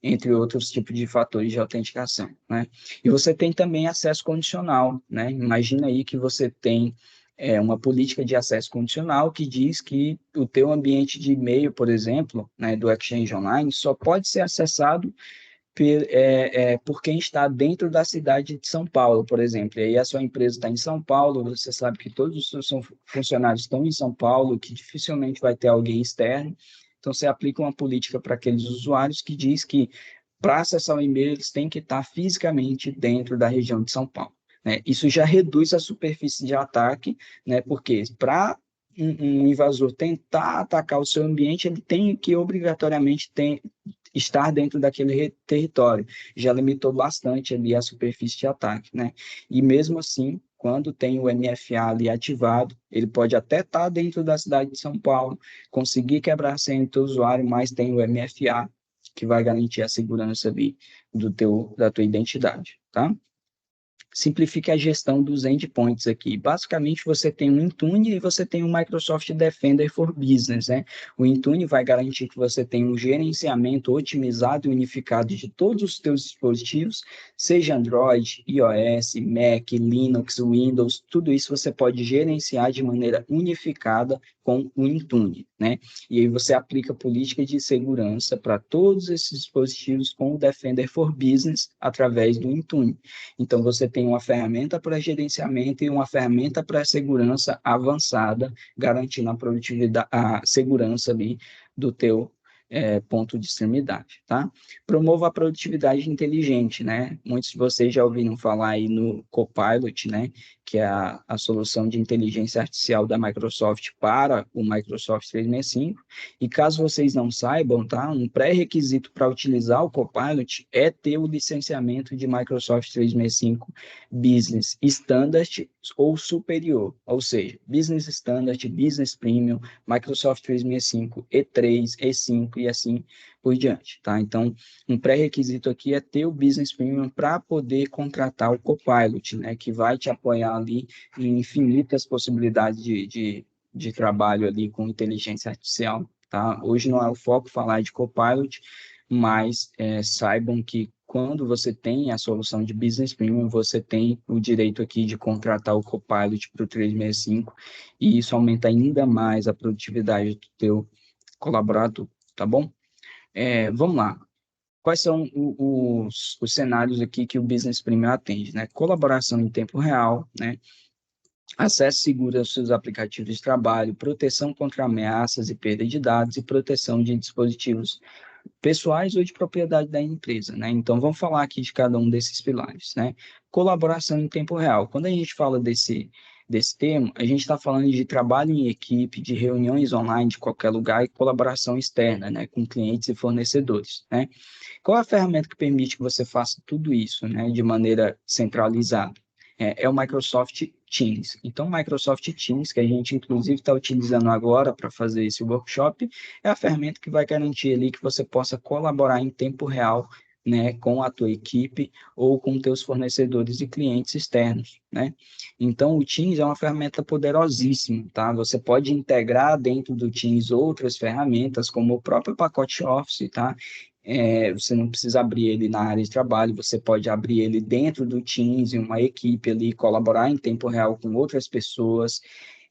entre outros tipos de fatores de autenticação, né? E você tem também acesso condicional, né? Imagina aí que você tem uma política de acesso condicional que diz que o teu ambiente de e-mail, por exemplo, né, do Exchange Online, só pode ser acessado por quem está dentro da cidade de São Paulo, por exemplo. E aí a sua empresa está em São Paulo, você sabe que todos os seus funcionários estão em São Paulo, que dificilmente vai ter alguém externo. Então, você aplica uma política para aqueles usuários que diz que para acessar o e-mail, eles têm que estar fisicamente dentro da região de São Paulo, né? Isso já reduz a superfície de ataque, né? Porque para um invasor tentar atacar o seu ambiente, ele tem que obrigatoriamente estar dentro daquele território. Já limitou bastante ali a superfície de ataque, né? E mesmo assim, quando tem o MFA ali ativado, ele pode até estar dentro da cidade de São Paulo, conseguir quebrar a senha do teu usuário, mas tem o MFA que vai garantir a segurança ali da tua identidade, tá? Simplifique a gestão dos endpoints aqui. Basicamente, você tem um Intune e você tem um Microsoft Defender for Business, né? O Intune vai garantir que você tem um gerenciamento otimizado e unificado de todos os teus dispositivos, seja Android, iOS, Mac, Linux, Windows, tudo isso você pode gerenciar de maneira unificada com o Intune, né? E aí você aplica política de segurança para todos esses dispositivos com o Defender for Business através do Intune. Então, você tem uma ferramenta para gerenciamento e uma ferramenta para segurança avançada, garantindo a produtividade, a segurança ali do teu ponto de extremidade, tá? Promova a produtividade inteligente, né? Muitos de vocês já ouviram falar aí no Copilot, né? Que é a solução de inteligência artificial da Microsoft para o Microsoft 365. E caso vocês não saibam, tá? Um pré-requisito para utilizar o Copilot é ter o licenciamento de Microsoft 365 Business Standard ou superior, ou seja, Business Standard, Business Premium, Microsoft 365, E3, E5 e assim por diante, tá? Então, um pré-requisito aqui é ter o Business Premium para poder contratar o Copilot, né? Que vai te apoiar ali em infinitas possibilidades de trabalho ali com inteligência artificial, tá? Hoje não é o foco falar de Copilot, mas saibam que quando você tem a solução de Business Premium, você tem o direito aqui de contratar o Copilot para o 365 e isso aumenta ainda mais a produtividade do teu colaborador, tá bom? Vamos lá. Quais são os cenários aqui que o Business Premium atende, né? Colaboração em tempo real, né? Acesso seguro aos seus aplicativos de trabalho, proteção contra ameaças e perda de dados e proteção de dispositivos pessoais ou de propriedade da empresa, né? Então, vamos falar aqui de cada um desses pilares, né? Colaboração em tempo real. Quando a gente fala desse termo, a gente está falando de trabalho em equipe, de reuniões online de qualquer lugar e colaboração externa, né? Com clientes e fornecedores, né? Qual é a ferramenta que permite que você faça tudo isso, né? De maneira centralizada? É o Microsoft Teams. Então, o Microsoft Teams, que a gente inclusive está utilizando agora para fazer esse workshop, é a ferramenta que vai garantir ali que você possa colaborar em tempo real, né, com a tua equipe ou com teus fornecedores e clientes externos, né? Então, o Teams é uma ferramenta poderosíssima, tá? Você pode integrar dentro do Teams outras ferramentas, como o próprio pacote Office, tá? Você não precisa abrir ele na área de trabalho, você pode abrir ele dentro do Teams, em uma equipe ali, colaborar em tempo real com outras pessoas,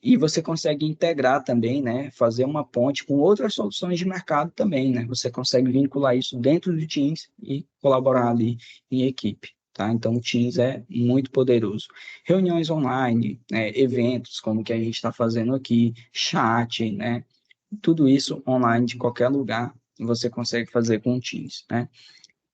E você consegue integrar também, né, fazer uma ponte com outras soluções de mercado também, né? Você consegue vincular isso dentro do Teams e colaborar ali em equipe, tá? Então, o Teams é muito poderoso. Reuniões online, né, eventos como o que a gente está fazendo aqui, chat, né? Tudo isso online de qualquer lugar você consegue fazer com o Teams, né?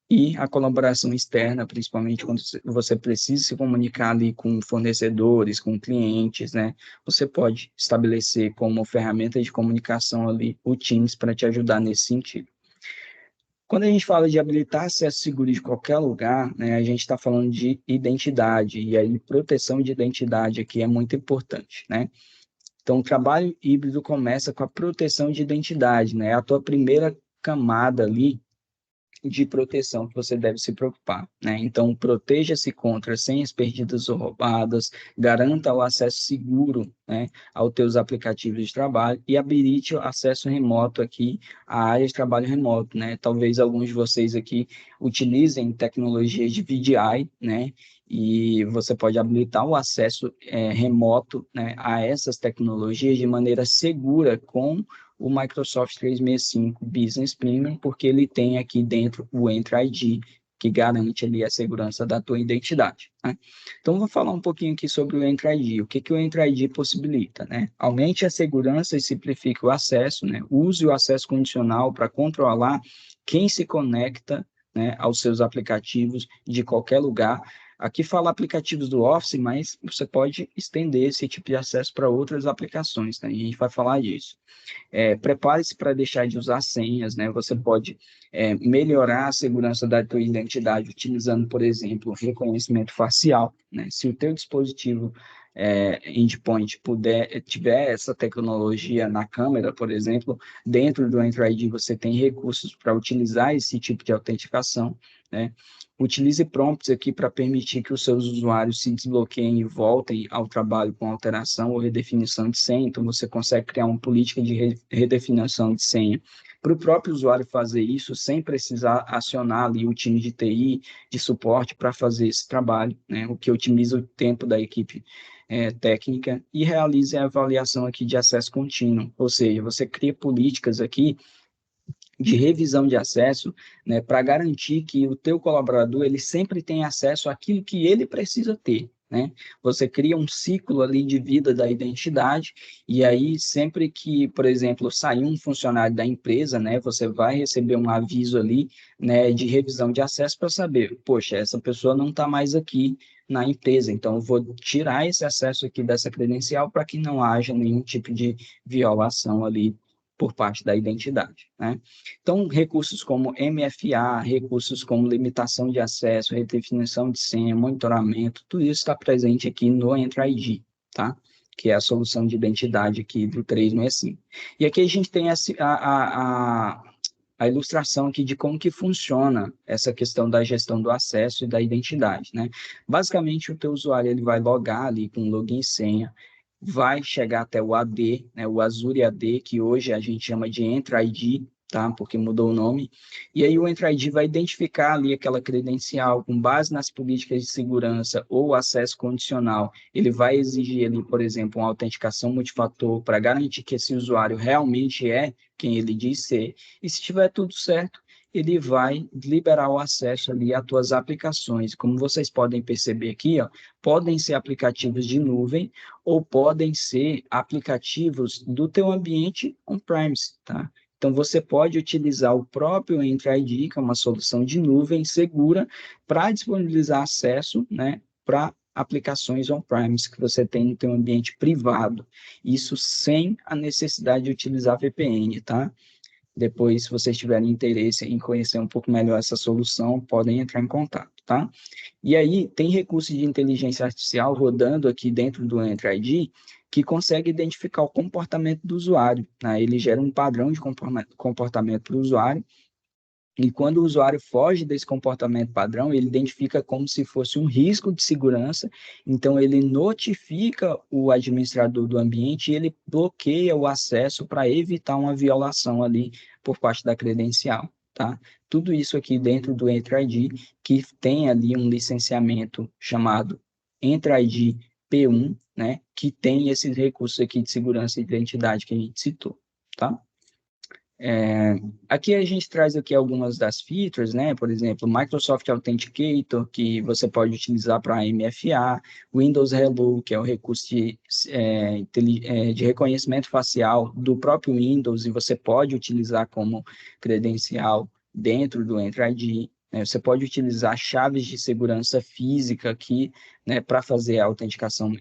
E a colaboração externa, principalmente quando você precisa se comunicar ali com fornecedores, com clientes, né? Você pode estabelecer como ferramenta de comunicação ali o Teams para te ajudar nesse sentido. Quando a gente fala de habilitar acesso seguro de qualquer lugar, né, a gente está falando de identidade, e aí proteção de identidade aqui é muito importante, né? Então, o trabalho híbrido começa com a proteção de identidade, né? É a tua primeira camada ali de proteção que você deve se preocupar, né? Então, proteja-se contra senhas perdidas ou roubadas, garanta o acesso seguro, né, aos teus aplicativos de trabalho e habilite o acesso remoto aqui à área de trabalho remoto, né? Talvez alguns de vocês aqui utilizem tecnologias de VDI, né? E você pode habilitar o acesso remoto, né, a essas tecnologias de maneira segura com o Microsoft 365 Business Premium, porque ele tem aqui dentro o Entra ID, que garante ali a segurança da tua identidade, né? Então, vou falar um pouquinho aqui sobre o Entra ID. O que que o Entra ID possibilita, né? Aumente a segurança e simplifique o acesso, né? Use o acesso condicional para controlar quem se conecta, né, aos seus aplicativos de qualquer lugar. Aqui fala aplicativos do Office, mas você pode estender esse tipo de acesso para outras aplicações, né? E a gente vai falar disso. Prepare-se para deixar de usar senhas, né? Você pode melhorar a segurança da tua identidade utilizando, por exemplo, reconhecimento facial, né? Se o teu dispositivo endpoint tiver essa tecnologia na câmera, por exemplo, dentro do Entra ID você tem recursos para utilizar esse tipo de autenticação, né? Utilize prompts aqui para permitir que os seus usuários se desbloqueiem e voltem ao trabalho com alteração ou redefinição de senha. Então, você consegue criar uma política de redefinição de senha para o próprio usuário fazer isso sem precisar acionar ali o time de TI, de suporte para fazer esse trabalho, né? O que otimiza o tempo da equipe técnica e realize a avaliação aqui de acesso contínuo, ou seja, você cria políticas aqui de revisão de acesso, né, para garantir que o teu colaborador ele sempre tem acesso àquilo que ele precisa ter, né? Você cria um ciclo ali de vida da identidade e aí sempre que, por exemplo, sair um funcionário da empresa, né, você vai receber um aviso ali, né, de revisão de acesso para saber, poxa, essa pessoa não está mais aqui na empresa, então eu vou tirar esse acesso aqui dessa credencial para que não haja nenhum tipo de violação ali por parte da identidade, né? Então, recursos como MFA, recursos como limitação de acesso, redefinição de senha, monitoramento, tudo isso está presente aqui no Entra ID, tá? Que é a solução de identidade aqui do 365. E aqui a gente tem a ilustração aqui de como que funciona essa questão da gestão do acesso e da identidade, né? Basicamente, o teu usuário ele vai logar ali com login e senha, vai chegar até o AD, né, o Azure AD, que hoje a gente chama de Entra ID, tá? Porque mudou o nome. E aí o Entra ID vai identificar ali aquela credencial com base nas políticas de segurança ou acesso condicional. Ele vai exigir ali, por exemplo, uma autenticação multifator para garantir que esse usuário realmente é quem ele diz ser. E se tiver tudo certo, ele vai liberar o acesso ali às tuas aplicações. Como vocês podem perceber aqui, ó, podem ser aplicativos de nuvem ou podem ser aplicativos do teu ambiente on-premise, tá? Então, você pode utilizar o próprio Entra ID, que é uma solução de nuvem segura, para disponibilizar acesso, né, para aplicações on-premise que você tem no teu ambiente privado. Isso sem a necessidade de utilizar VPN, tá? Depois, se vocês tiverem interesse em conhecer um pouco melhor essa solução, podem entrar em contato, tá? E aí, tem recurso de inteligência artificial rodando aqui dentro do Entra ID que consegue identificar o comportamento do usuário, né? Ele gera um padrão de comportamento para o usuário e quando o usuário foge desse comportamento padrão, ele identifica como se fosse um risco de segurança, então ele notifica o administrador do ambiente e ele bloqueia o acesso para evitar uma violação ali por parte da credencial, tá? Tudo isso aqui dentro do Entra ID, que tem ali um licenciamento chamado Entra ID P1, né, que tem esses recursos aqui de segurança e identidade que a gente citou, tá? Aqui a gente traz aqui algumas das features, né? Por exemplo, Microsoft Authenticator, que você pode utilizar para MFA, Windows Hello, que é o recurso de reconhecimento facial do próprio Windows, e você pode utilizar como credencial dentro do Entra ID. Né? Você pode utilizar chaves de segurança física aqui, né, para fazer a autenticação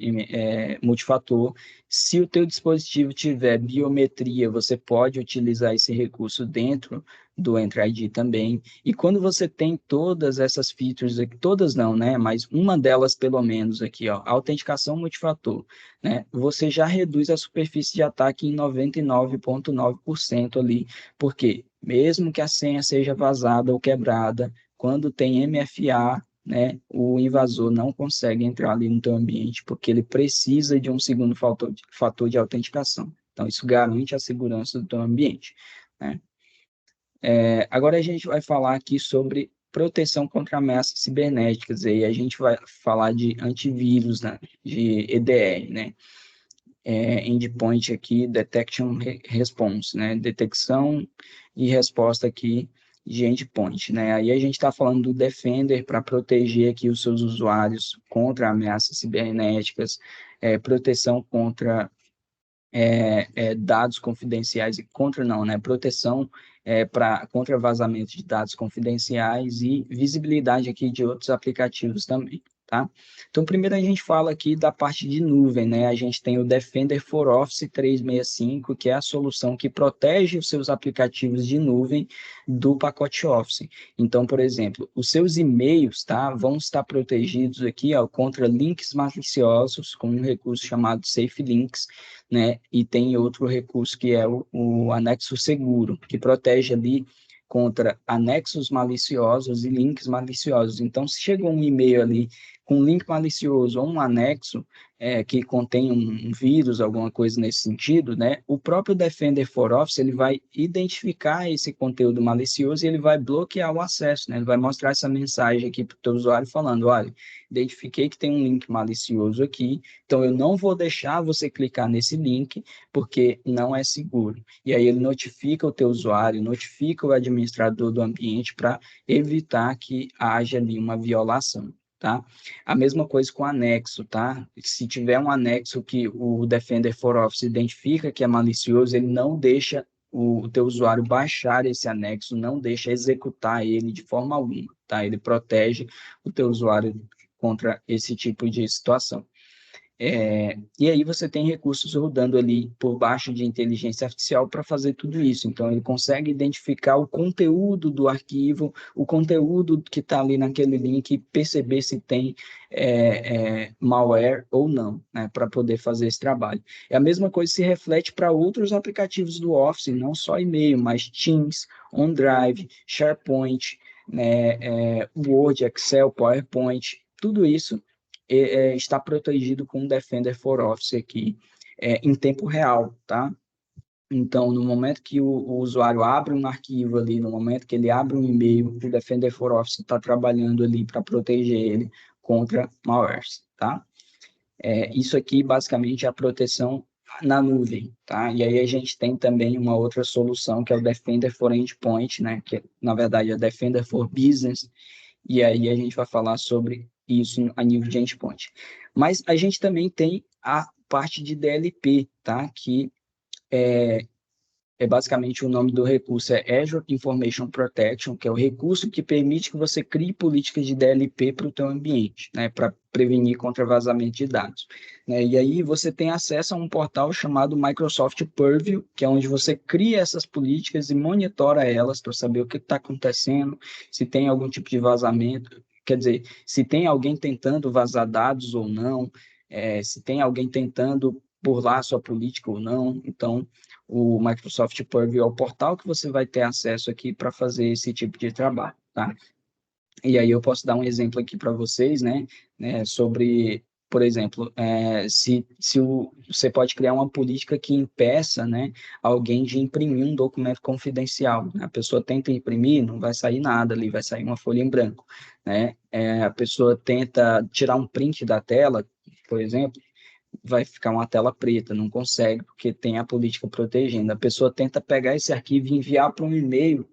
multifator. Se o teu dispositivo tiver biometria, você pode utilizar esse recurso dentro do Entra ID também. E quando você tem todas essas features aqui, todas não, né? Mas uma delas pelo menos aqui, ó, autenticação multifator, né? Você já reduz a superfície de ataque em 99,9% ali, porque mesmo que a senha seja vazada ou quebrada, quando tem MFA, né, o invasor não consegue entrar ali no teu ambiente porque ele precisa de um segundo fator de autenticação. Então, isso garante a segurança do teu ambiente, né? Agora a gente vai falar aqui sobre proteção contra ameaças cibernéticas, e aí a gente vai falar de antivírus, né, de EDR, né? Endpoint aqui, Detection Response, né? Detecção e resposta aqui de endpoint, né? Aí a gente está falando do Defender para proteger aqui os seus usuários contra ameaças cibernéticas, proteção contra dados confidenciais e contra não, né? Proteção contra vazamento de dados confidenciais e visibilidade aqui de outros aplicativos também, tá? Então, primeiro a gente fala aqui da parte de nuvem, né? A gente tem o Defender for Office 365, que é a solução que protege os seus aplicativos de nuvem do pacote Office. Então, por exemplo, os seus e-mails, tá, vão estar protegidos aqui, ó, contra links maliciosos com um recurso chamado Safe Links, né? E tem outro recurso que é o anexo seguro, que protege ali contra anexos maliciosos e links maliciosos. Então, se chega um e-mail ali com um link malicioso ou um anexo que contém um vírus, alguma coisa nesse sentido, né? O próprio Defender for Office ele vai identificar esse conteúdo malicioso e ele vai bloquear o acesso, né? Ele vai mostrar essa mensagem aqui para o teu usuário falando, olha, identifiquei que tem um link malicioso aqui, então eu não vou deixar você clicar nesse link porque não é seguro. E aí ele notifica o teu usuário, notifica o administrador do ambiente para evitar que haja ali uma violação. Tá? A mesma coisa com anexo, tá? Se tiver um anexo que o Defender for Office identifica que é malicioso, ele não deixa o teu usuário baixar esse anexo, não deixa executar ele de forma alguma, tá? Ele protege o teu usuário contra esse tipo de situação. E aí você tem recursos rodando ali por baixo de inteligência artificial para fazer tudo isso. Então, ele consegue identificar o conteúdo do arquivo, o conteúdo que está ali naquele link, perceber se tem malware ou não, né, para poder fazer esse trabalho. A mesma coisa se reflete para outros aplicativos do Office, não só e-mail, mas Teams, OneDrive, SharePoint, né, Word, Excel, PowerPoint, tudo isso está protegido com o Defender for Office aqui em tempo real, tá? Então, no momento que o usuário abre um arquivo ali, no momento que ele abre um e-mail, o Defender for Office está trabalhando ali para proteger ele contra malwares, tá? Isso aqui, basicamente, é a proteção na nuvem, tá? E aí a gente tem também uma outra solução, que é o Defender for Endpoint, né? Que, na verdade, é Defender for Business, e aí a gente vai falar sobre isso a nível de endpoint. Mas a gente também tem a parte de DLP, tá? Que basicamente o nome do recurso é Azure Information Protection, que é o recurso que permite que você crie políticas de DLP para o teu ambiente, né, para prevenir contra vazamento de dados. Né? E aí você tem acesso a um portal chamado Microsoft Purview, que é onde você cria essas políticas e monitora elas para saber o que está acontecendo, se tem algum tipo de vazamento, quer dizer, se tem alguém tentando vazar dados ou não, se tem alguém tentando burlar a sua política ou não. Então, o Microsoft Purview é o portal que você vai ter acesso aqui para fazer esse tipo de trabalho, tá? E aí eu posso dar um exemplo aqui para vocês, né, sobre, por exemplo, você pode criar uma política que impeça, né, alguém de imprimir um documento confidencial. A pessoa tenta imprimir, não vai sair nada ali, vai sair uma folha em branco, né? A pessoa tenta tirar um print da tela, por exemplo, vai ficar uma tela preta, não consegue, porque tem a política protegendo. A pessoa tenta pegar esse arquivo e enviar para um e-mail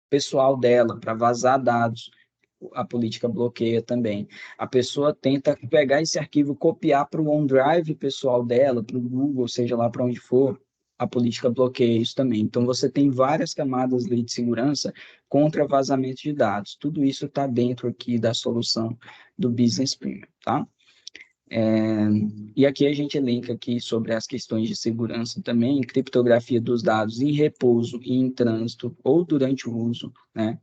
pessoal dela, para vazar dados. A política bloqueia também. A pessoa tenta pegar esse arquivo, copiar para o OneDrive pessoal dela, para o Google, seja lá para onde for, a política bloqueia isso também. Então, você tem várias camadas de segurança contra vazamento de dados. Tudo isso está dentro aqui da solução do Business Premium, tá? E aqui a gente elenca aqui sobre as questões de segurança também, criptografia dos dados em repouso e em trânsito ou durante o uso, né?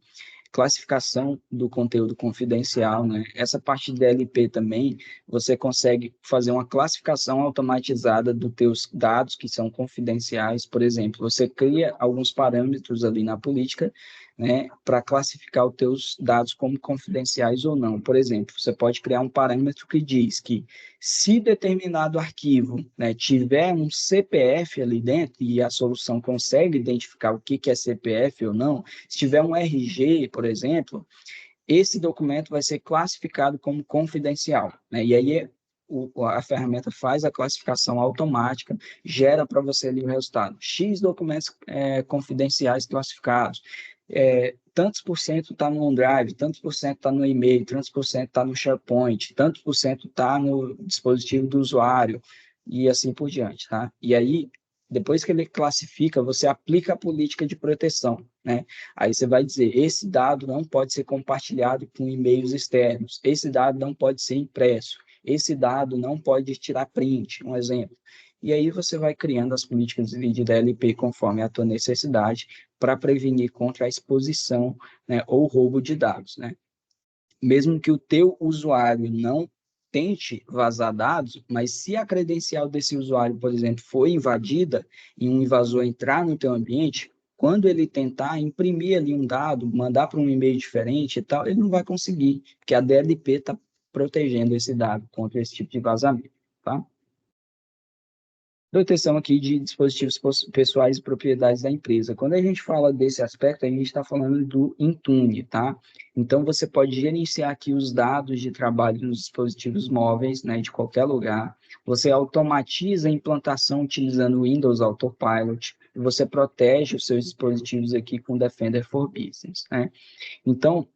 Classificação do conteúdo confidencial, né? Essa parte de DLP também, você consegue fazer uma classificação automatizada dos teus dados que são confidenciais, por exemplo, você cria alguns parâmetros ali na política, né, para classificar os teus dados como confidenciais ou não. Por exemplo, você pode criar um parâmetro que diz que se determinado arquivo, né, tiver um CPF ali dentro e a solução consegue identificar o que é CPF ou não, se tiver um RG, por exemplo, esse documento vai ser classificado como confidencial, né? E aí a ferramenta faz a classificação automática, gera para você ali o resultado. X documentos confidenciais classificados. Tantos por cento está no OneDrive, tantos por cento está no e-mail, tantos por cento está no SharePoint, tantos por cento está no dispositivo do usuário, e assim por diante, tá? E aí, depois que ele classifica, você aplica a política de proteção, né? Aí você vai dizer, esse dado não pode ser compartilhado com e-mails externos, esse dado não pode ser impresso, esse dado não pode tirar print, um exemplo. E aí você vai criando as políticas de DLP conforme a tua necessidade para prevenir contra a exposição, né, ou roubo de dados, né? Mesmo que o teu usuário não tente vazar dados, mas se a credencial desse usuário, por exemplo, foi invadida e um invasor entrar no teu ambiente, quando ele tentar imprimir ali um dado, mandar para um e-mail diferente e tal, ele não vai conseguir, porque a DLP está protegendo esse dado contra esse tipo de vazamento, tá? Proteção aqui de dispositivos pessoais e propriedades da empresa. Quando a gente fala desse aspecto, a gente está falando do Intune, tá? Então, você pode gerenciar aqui os dados de trabalho nos dispositivos móveis, né, de qualquer lugar. Você automatiza a implantação utilizando o Windows Autopilot. E você protege os seus dispositivos aqui com Defender for Business, né? Então,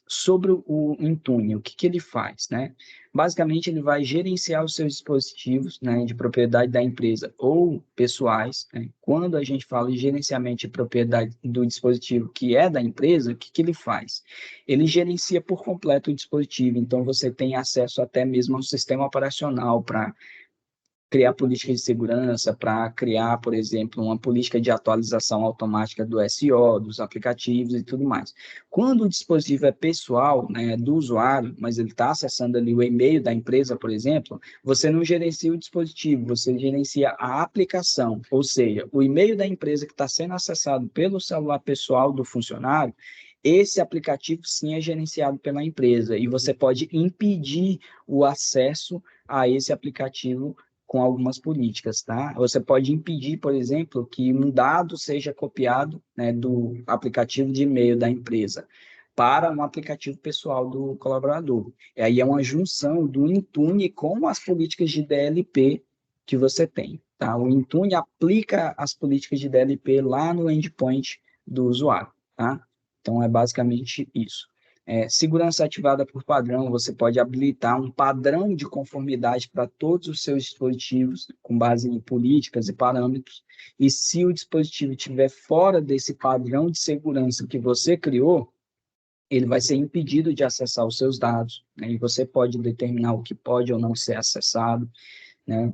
sobre o Intune, o que ele faz, né? Basicamente, ele vai gerenciar os seus dispositivos, né, de propriedade da empresa ou pessoais, né? Quando a gente fala em gerenciamento de propriedade do dispositivo que é da empresa, o que ele faz? Ele gerencia por completo o dispositivo, então você tem acesso até mesmo ao sistema operacional para criar políticas de segurança, para criar, por exemplo, uma política de atualização automática do SEO, dos aplicativos e tudo mais. Quando o dispositivo é pessoal, né, do usuário, mas ele está acessando ali o e-mail da empresa, por exemplo, você não gerencia o dispositivo, você gerencia a aplicação, ou seja, o e-mail da empresa que está sendo acessado pelo celular pessoal do funcionário, esse aplicativo sim é gerenciado pela empresa e você pode impedir o acesso a esse aplicativo com algumas políticas, tá? Você pode impedir, por exemplo, que um dado seja copiado, né, do aplicativo de e-mail da empresa para um aplicativo pessoal do colaborador. E aí é uma junção do Intune com as políticas de DLP que você tem, tá? O Intune aplica as políticas de DLP lá no endpoint do usuário, tá? Então é basicamente isso. Segurança ativada por padrão, você pode habilitar um padrão de conformidade para todos os seus dispositivos, com base em políticas e parâmetros, e se o dispositivo estiver fora desse padrão de segurança que você criou, ele vai ser impedido de acessar os seus dados, né? E você pode determinar o que pode ou não ser acessado, né?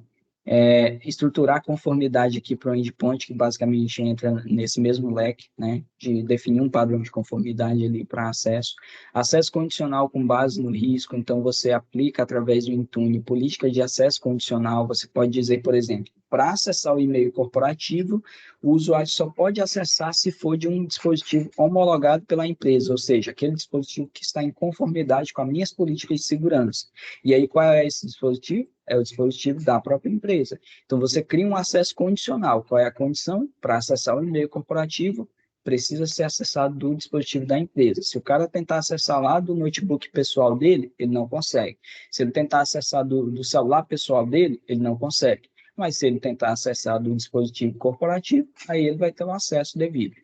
Estruturar a conformidade aqui para o endpoint, que basicamente entra nesse mesmo leque, né, de definir um padrão de conformidade ali para acesso. Acesso condicional com base no risco, então você aplica através do Intune política de acesso condicional, você pode dizer, por exemplo, para acessar o e-mail corporativo, o usuário só pode acessar se for de um dispositivo homologado pela empresa, ou seja, aquele dispositivo que está em conformidade com as minhas políticas de segurança. E aí, qual é esse dispositivo? É o dispositivo da própria empresa. Então, você cria um acesso condicional. Qual é a condição? Para acessar o e-mail corporativo, precisa ser acessado do dispositivo da empresa. Se o cara tentar acessar lá do notebook pessoal dele, ele não consegue. Se ele tentar acessar do celular pessoal dele, ele não consegue. Mas se ele tentar acessar do dispositivo corporativo, aí ele vai ter um acesso devido.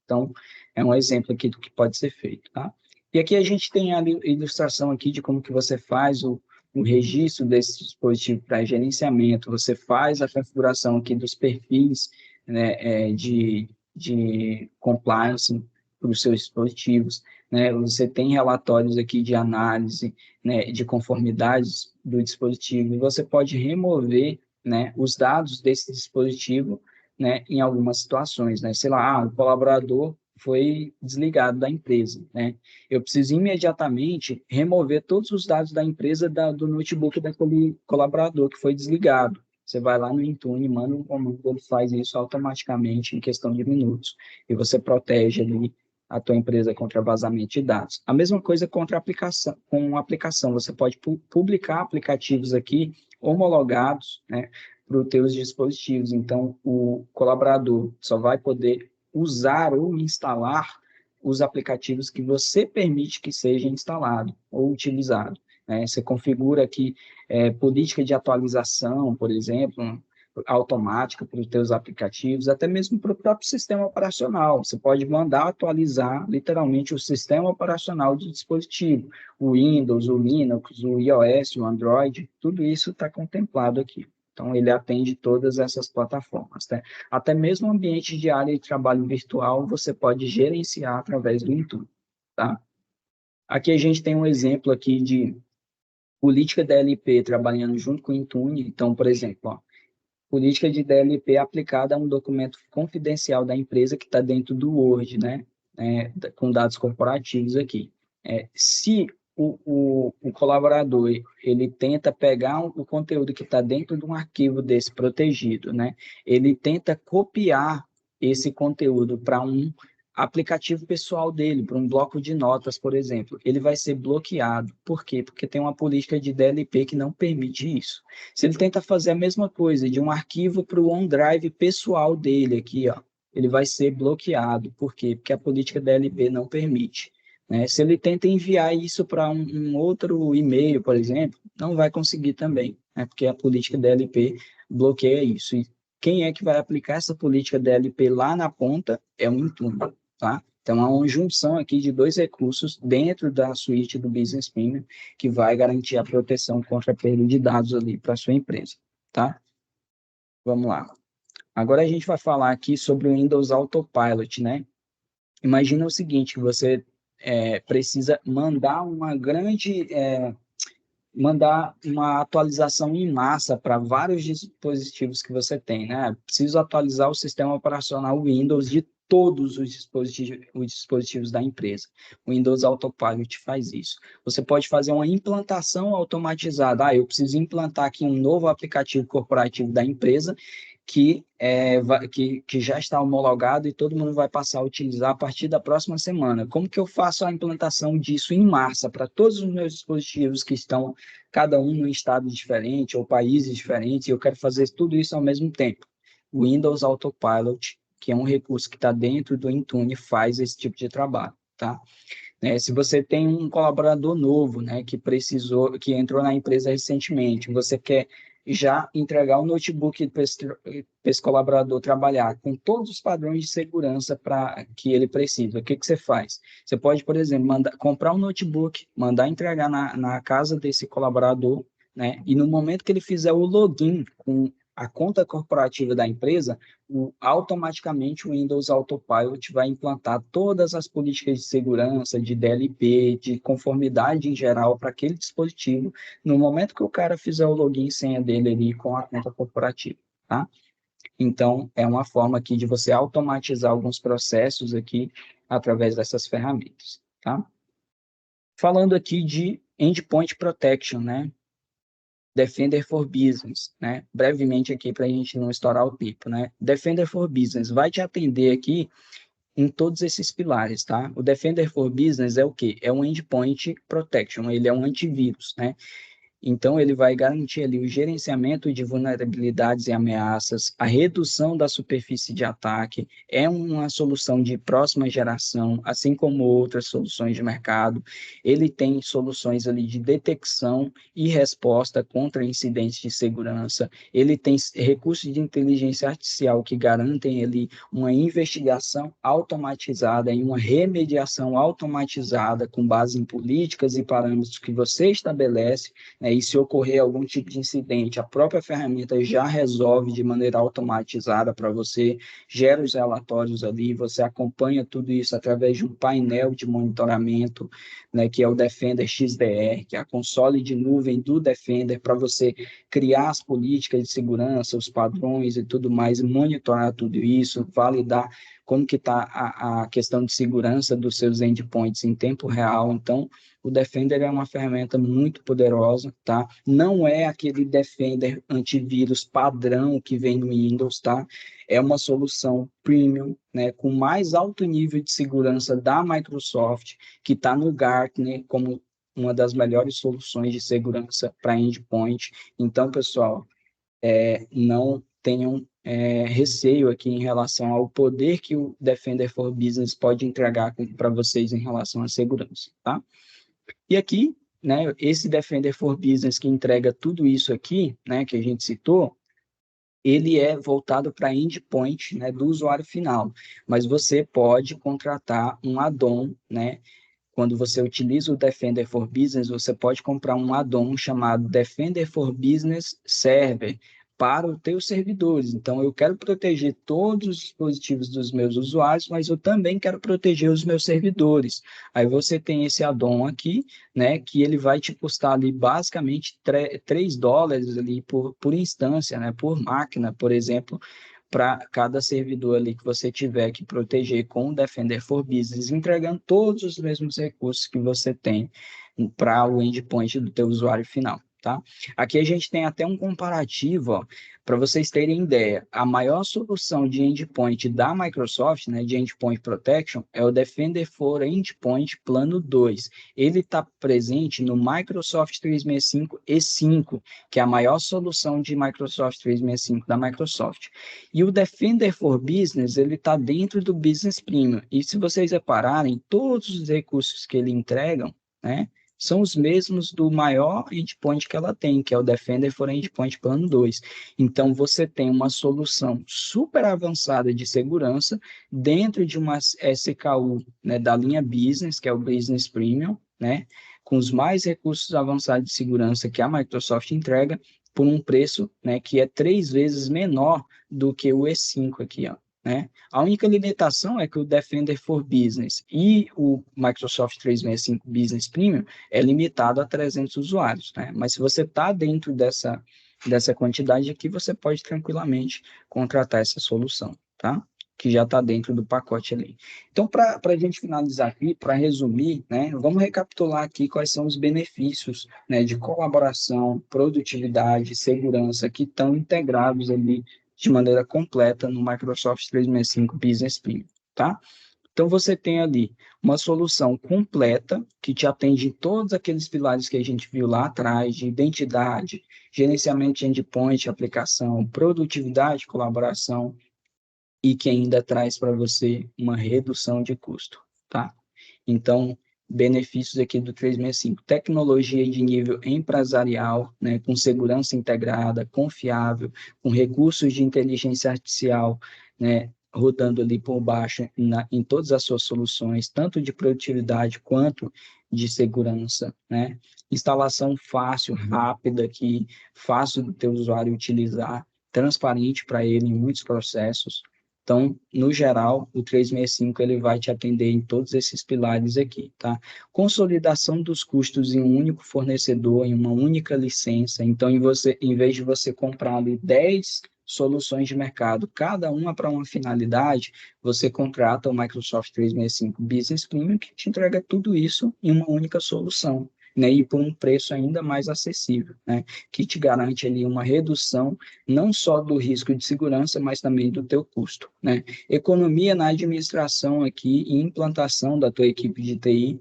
Então, é um exemplo aqui do que pode ser feito, tá? E aqui a gente tem a ilustração aqui de como que você faz o registro desse dispositivo para gerenciamento, você faz a configuração aqui dos perfis, né, de compliance para os seus dispositivos, né, você tem relatórios aqui de análise, né, de conformidades do dispositivo, e você pode remover, né, os dados desse dispositivo, né, em algumas situações, né, sei lá, o colaborador foi desligado da empresa, né, eu preciso imediatamente remover todos os dados da empresa do notebook daquele colaborador que foi desligado. Você vai lá no Intune, manda um comando, ele faz isso automaticamente em questão de minutos. E você protege ali a tua empresa contra vazamento de dados. A mesma coisa contra a aplicação, com a aplicação. Você pode publicar aplicativos aqui homologados, né, para os teus dispositivos. Então, o colaborador só vai poder usar ou instalar os aplicativos que você permite que seja instalado ou utilizado, né? Você configura aqui política de atualização, por exemplo, automática para os teus aplicativos, até mesmo para o próprio sistema operacional. Você pode mandar atualizar, literalmente, o sistema operacional do dispositivo, o Windows, o Linux, o iOS, o Android, tudo isso está contemplado aqui. Então, ele atende todas essas plataformas, né? Até mesmo o ambiente de área de trabalho virtual, você pode gerenciar através do Intune, tá? Aqui a gente tem um exemplo aqui de política DLP trabalhando junto com o Intune. Então, por exemplo, ó, política de DLP aplicada a um documento confidencial da empresa que está dentro do Word, né? Com dados corporativos aqui. Se o colaborador ele tenta pegar o conteúdo que está dentro de um arquivo desse protegido, né? Ele tenta copiar esse conteúdo para um aplicativo pessoal dele, para um bloco de notas, por exemplo, ele vai ser bloqueado. Por quê? Porque tem uma política de DLP que não permite isso. Se ele tenta fazer a mesma coisa de um arquivo para o OneDrive pessoal dele aqui, ó, ele vai ser bloqueado. Por quê? Porque a política DLP não permite. Né? Se ele tenta enviar isso para um outro e-mail, por exemplo, não vai conseguir também, né? Porque a política DLP bloqueia isso. E quem é que vai aplicar essa política DLP lá na ponta é o Intune, tá? Então, há uma junção aqui de dois recursos dentro da suíte do Business Premier que vai garantir a proteção contra a perda de dados ali para a sua empresa, tá? Vamos lá. Agora a gente vai falar aqui sobre o Windows Autopilot, né? Imagina o seguinte, que você precisa mandar uma atualização em massa para vários dispositivos que você tem, né? Preciso atualizar o sistema operacional Windows de todos os dispositivos da empresa. O Windows Autopilot faz isso. Você pode fazer uma implantação automatizada. Eu preciso implantar aqui um novo aplicativo corporativo da empresa que já está homologado e todo mundo vai passar a utilizar a partir da próxima semana. Como que eu faço a implantação disso em massa para todos os meus dispositivos que estão, cada um num estado diferente ou países diferentes, e eu quero fazer tudo isso ao mesmo tempo? O Windows Autopilot, que é um recurso que está dentro do Intune, faz esse tipo de trabalho, tá? Se você tem um colaborador novo, né, que entrou na empresa recentemente, você quer já entregar o notebook para esse colaborador trabalhar com todos os padrões de segurança para que ele precisa. O que você faz? Você pode, por exemplo, comprar um notebook, mandar entregar na casa desse colaborador, né? E no momento que ele fizer o login com a conta corporativa da empresa, automaticamente o Windows Autopilot vai implantar todas as políticas de segurança, de DLP, de conformidade em geral para aquele dispositivo, no momento que o cara fizer o login e senha dele ali com a conta corporativa, tá? Então, é uma forma aqui de você automatizar alguns processos aqui através dessas ferramentas, tá? Falando aqui de Endpoint Protection, né? Defender for Business, né? Brevemente aqui para a gente não estourar o tempo, né? Defender for Business vai te atender aqui em todos esses pilares, tá? O Defender for Business é o quê? É um Endpoint Protection, ele é um antivírus, né? Então, ele vai garantir ali o gerenciamento de vulnerabilidades e ameaças, a redução da superfície de ataque, é uma solução de próxima geração, assim como outras soluções de mercado. Ele tem soluções ali de detecção e resposta contra incidentes de segurança. Ele tem recursos de inteligência artificial que garantem ali uma investigação automatizada e uma remediação automatizada com base em políticas e parâmetros que você estabelece, né? E se ocorrer algum tipo de incidente, a própria ferramenta já resolve de maneira automatizada para você, gera os relatórios ali, você acompanha tudo isso através de um painel de monitoramento, né, que é o Defender XDR, que é a console de nuvem do Defender, para você criar as políticas de segurança, os padrões e tudo mais, monitorar tudo isso, validar como que está a questão de segurança dos seus endpoints em tempo real. Então, o Defender é uma ferramenta muito poderosa, tá? Não é aquele Defender antivírus padrão que vem no Windows, tá? É uma solução premium, né, com mais alto nível de segurança da Microsoft, que está no Gartner como uma das melhores soluções de segurança para endpoint. Então, pessoal, não tenham receio aqui em relação ao poder que o Defender for Business pode entregar para vocês em relação à segurança, tá? E aqui, né, esse Defender for Business que entrega tudo isso aqui, né, que a gente citou, ele é voltado para endpoint, né, do usuário final, mas você pode contratar um add-on, né, quando você utiliza o Defender for Business, você pode comprar um add-on chamado Defender for Business Server para os teus servidores. Então, eu quero proteger todos os dispositivos dos meus usuários, mas eu também quero proteger os meus servidores. Aí você tem esse add-on aqui, né, que ele vai te custar ali basicamente $3 ali por instância, né, por máquina, por exemplo, para cada servidor ali que você tiver que proteger com o Defender for Business, entregando todos os mesmos recursos que você tem para o endpoint do teu usuário final, tá? Aqui a gente tem até um comparativo, para vocês terem ideia. A maior solução de endpoint da Microsoft, né, de Endpoint Protection, é o Defender for Endpoint Plano 2. Ele está presente no Microsoft 365 E5, que é a maior solução de Microsoft 365 da Microsoft. E o Defender for Business, ele está dentro do Business Premium. E se vocês repararem, todos os recursos que ele entrega, né, são os mesmos do maior endpoint que ela tem, que é o Defender for Endpoint Plano 2. Então, você tem uma solução super avançada de segurança dentro de uma SKU, né, da linha Business, que é o Business Premium, né, com os mais recursos avançados de segurança que a Microsoft entrega, por um preço, né, que é 3 vezes menor do que o E5 aqui, ó, né? A única limitação é que o Defender for Business e o Microsoft 365 Business Premium é limitado a 300 usuários, né? Mas se você está dentro dessa quantidade aqui, você pode tranquilamente contratar essa solução, tá? Que já está dentro do pacote ali. Então, para a gente finalizar aqui, para resumir, né, vamos recapitular aqui quais são os benefícios, né, de colaboração, produtividade, segurança que estão integrados ali de maneira completa no Microsoft 365 Business Premium, tá? Então, você tem ali uma solução completa que te atende em todos aqueles pilares que a gente viu lá atrás, de identidade, gerenciamento de endpoint, aplicação, produtividade, colaboração, e que ainda traz para você uma redução de custo, tá? Então, benefícios aqui do 365, tecnologia de nível empresarial, né, com segurança integrada, confiável, com recursos de inteligência artificial, né, rodando ali por baixo em todas as suas soluções, tanto de produtividade quanto de segurança, né? Instalação fácil, rápida, que fácil do teu usuário utilizar, transparente para ele em muitos processos. Então, no geral, o 365 ele vai te atender em todos esses pilares aqui, tá? Consolidação dos custos em um único fornecedor, em uma única licença. Então, em vez de você comprar ali 10 soluções de mercado, cada uma para uma finalidade, você contrata o Microsoft 365 Business Premium, que te entrega tudo isso em uma única solução, né? E por um preço ainda mais acessível, né? Que te garante ali uma redução não só do risco de segurança, mas também do teu custo, né? Economia na administração aqui e implantação da tua equipe de TI,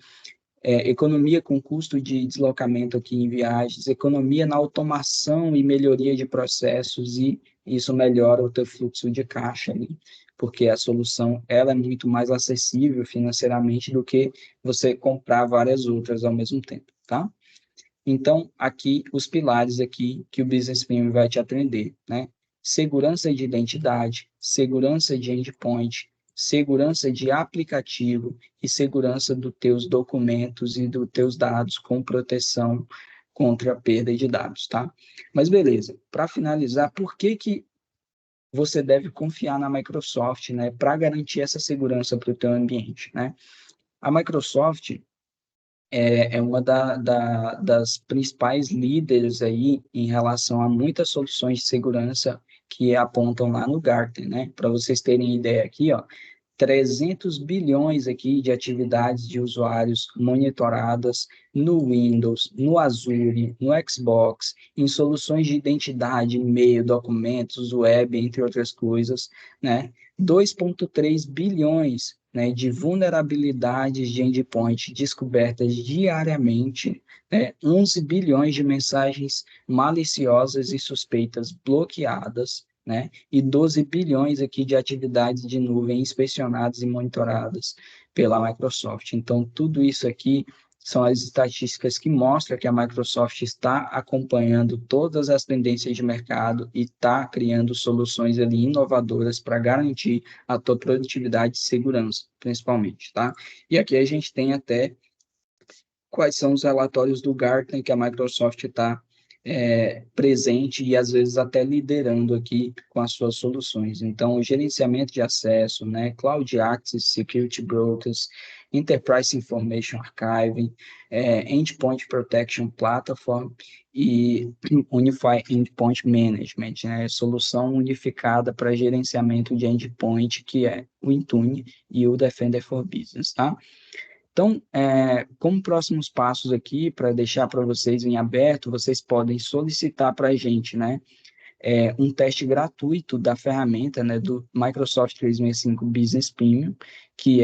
economia com custo de deslocamento aqui em viagens, economia na automação e melhoria de processos, e isso melhora o teu fluxo de caixa ali, porque a solução ela é muito mais acessível financeiramente do que você comprar várias outras ao mesmo tempo, tá? Então, aqui, os pilares aqui que o Business Premium vai te atender, né? Segurança de identidade, segurança de endpoint, segurança de aplicativo e segurança dos teus documentos e dos teus dados com proteção contra a perda de dados, tá? Mas beleza, para finalizar, por que que você deve confiar na Microsoft, né, para garantir essa segurança para o teu ambiente, né? A Microsoft é uma das principais líderes aí em relação a muitas soluções de segurança que apontam lá no Gartner, né? Para vocês terem ideia aqui, ó, 300 bilhões aqui de atividades de usuários monitoradas no Windows, no Azure, no Xbox, em soluções de identidade, e-mail, documentos, web, entre outras coisas, né? 2,3 bilhões, né, de vulnerabilidades de endpoint descobertas diariamente, né? 11 bilhões de mensagens maliciosas e suspeitas bloqueadas, né? E 12 bilhões aqui de atividades de nuvem inspecionadas e monitoradas pela Microsoft. Então, tudo isso aqui são as estatísticas que mostram que a Microsoft está acompanhando todas as tendências de mercado e está criando soluções ali inovadoras para garantir a tua produtividade e segurança, principalmente, tá? E aqui a gente tem até quais são os relatórios do Gartner que a Microsoft está presente e às vezes até liderando aqui com as suas soluções. Então, o gerenciamento de acesso, né, Cloud Access, Security Brokers, Enterprise Information Archiving, Endpoint Protection Platform e Unified Endpoint Management, né, solução unificada para gerenciamento de endpoint, que é o Intune e o Defender for Business, tá? Então, como próximos passos aqui, para deixar para vocês em aberto, vocês podem solicitar para a gente, né, um teste gratuito da ferramenta, né, do Microsoft 365 Business Premium, que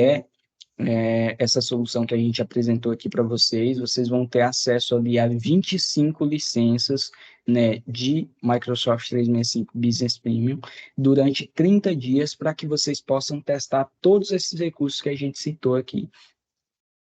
essa solução que a gente apresentou aqui para vocês. Vocês vão ter acesso ali a 25 licenças, né, de Microsoft 365 Business Premium durante 30 dias para que vocês possam testar todos esses recursos que a gente citou aqui.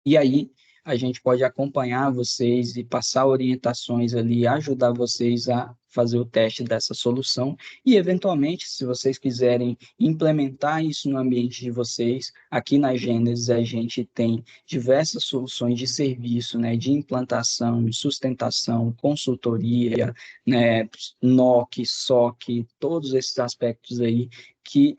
E aí a gente pode acompanhar vocês e passar orientações ali, ajudar vocês a fazer o teste dessa solução e, eventualmente, se vocês quiserem implementar isso no ambiente de vocês, aqui na Gênesis a gente tem diversas soluções de serviço, né, de implantação, sustentação, consultoria, né, NOC, SOC, todos esses aspectos aí que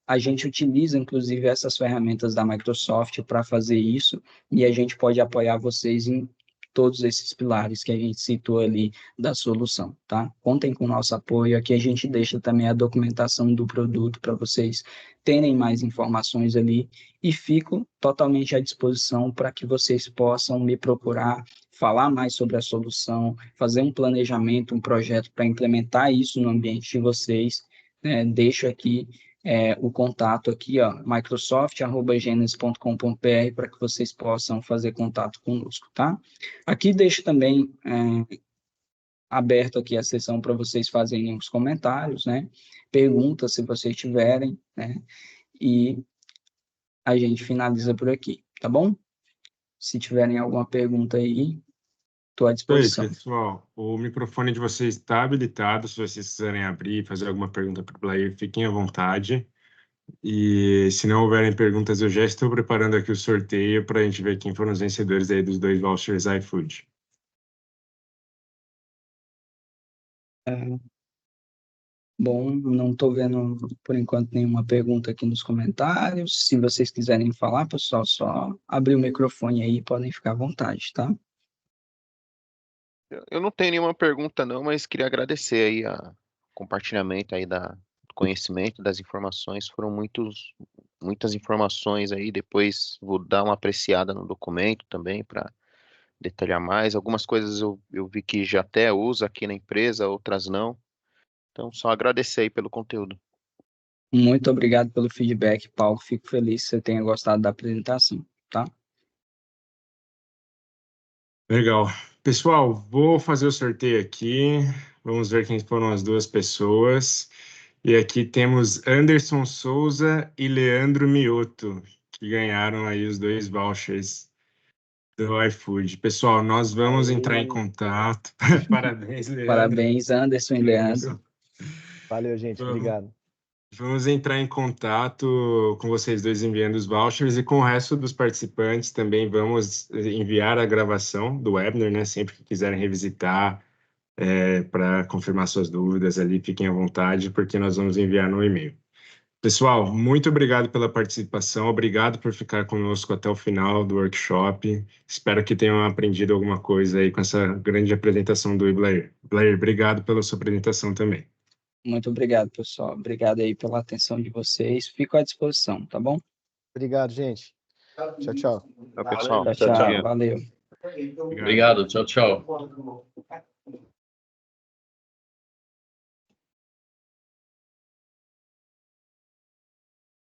a gente utiliza, inclusive, essas ferramentas da Microsoft para fazer isso, e a gente pode apoiar vocês em todos esses pilares que a gente citou ali da solução, tá? Contem com o nosso apoio. Aqui a gente deixa também a documentação do produto para vocês terem mais informações ali, e fico totalmente à disposição para que vocês possam me procurar, falar mais sobre a solução, fazer um planejamento, um projeto para implementar isso no ambiente de vocês. Deixo aqui o contato aqui, ó, microsoft@genesis.com.br, para que vocês possam fazer contato conosco, tá? Aqui deixo também aberto aqui a sessão para vocês fazerem os comentários, né? Perguntas, se vocês tiverem, né? E a gente finaliza por aqui, tá bom? Se tiverem alguma pergunta aí, estou à Perfeito, disposição. pessoal. O microfone de vocês está habilitado. Se vocês quiserem abrir e fazer alguma pergunta para o player, fiquem à vontade. E se não houverem perguntas, eu já estou preparando aqui o sorteio para a gente ver quem foram os vencedores aí dos 2 vouchers iFood. Bom, não estou vendo, por enquanto, nenhuma pergunta aqui nos comentários. Se vocês quiserem falar, pessoal, só abrir o microfone aí, podem ficar à vontade, tá? Eu não tenho nenhuma pergunta não, mas queria agradecer aí a compartilhamento aí do conhecimento, das informações. Foram muitas informações aí. Depois vou dar uma apreciada no documento também para detalhar mais. Algumas coisas eu vi que já até uso aqui na empresa, outras não. Então, só agradecer aí pelo conteúdo. Muito obrigado pelo feedback, Paulo. Fico feliz que você tenha gostado da apresentação, tá? Legal. Pessoal, vou fazer o sorteio aqui. Vamos ver quem foram as duas pessoas. E aqui temos Anderson Souza e Leandro Mioto, que ganharam aí os 2 vouchers do iFood. Pessoal, nós vamos entrar em contato. Parabéns, Leandro. Parabéns, Anderson e Leandro. Valeu, gente. Obrigado. Vamos entrar em contato com vocês dois enviando os vouchers e com o resto dos participantes também vamos enviar a gravação do webinar, né? Sempre que quiserem revisitar, para confirmar suas dúvidas ali, fiquem à vontade, porque nós vamos enviar no e-mail. Pessoal, muito obrigado pela participação, obrigado por ficar conosco até o final do workshop. Espero que tenham aprendido alguma coisa aí com essa grande apresentação do Blair. Blair, obrigado pela sua apresentação também. Muito obrigado, pessoal. Obrigado aí pela atenção de vocês. Fico à disposição, tá bom? Obrigado, gente. Tchau, tchau. Tchau, pessoal. Tchau, Bom tchau. dia. Valeu. Obrigado. Obrigado, tchau, tchau.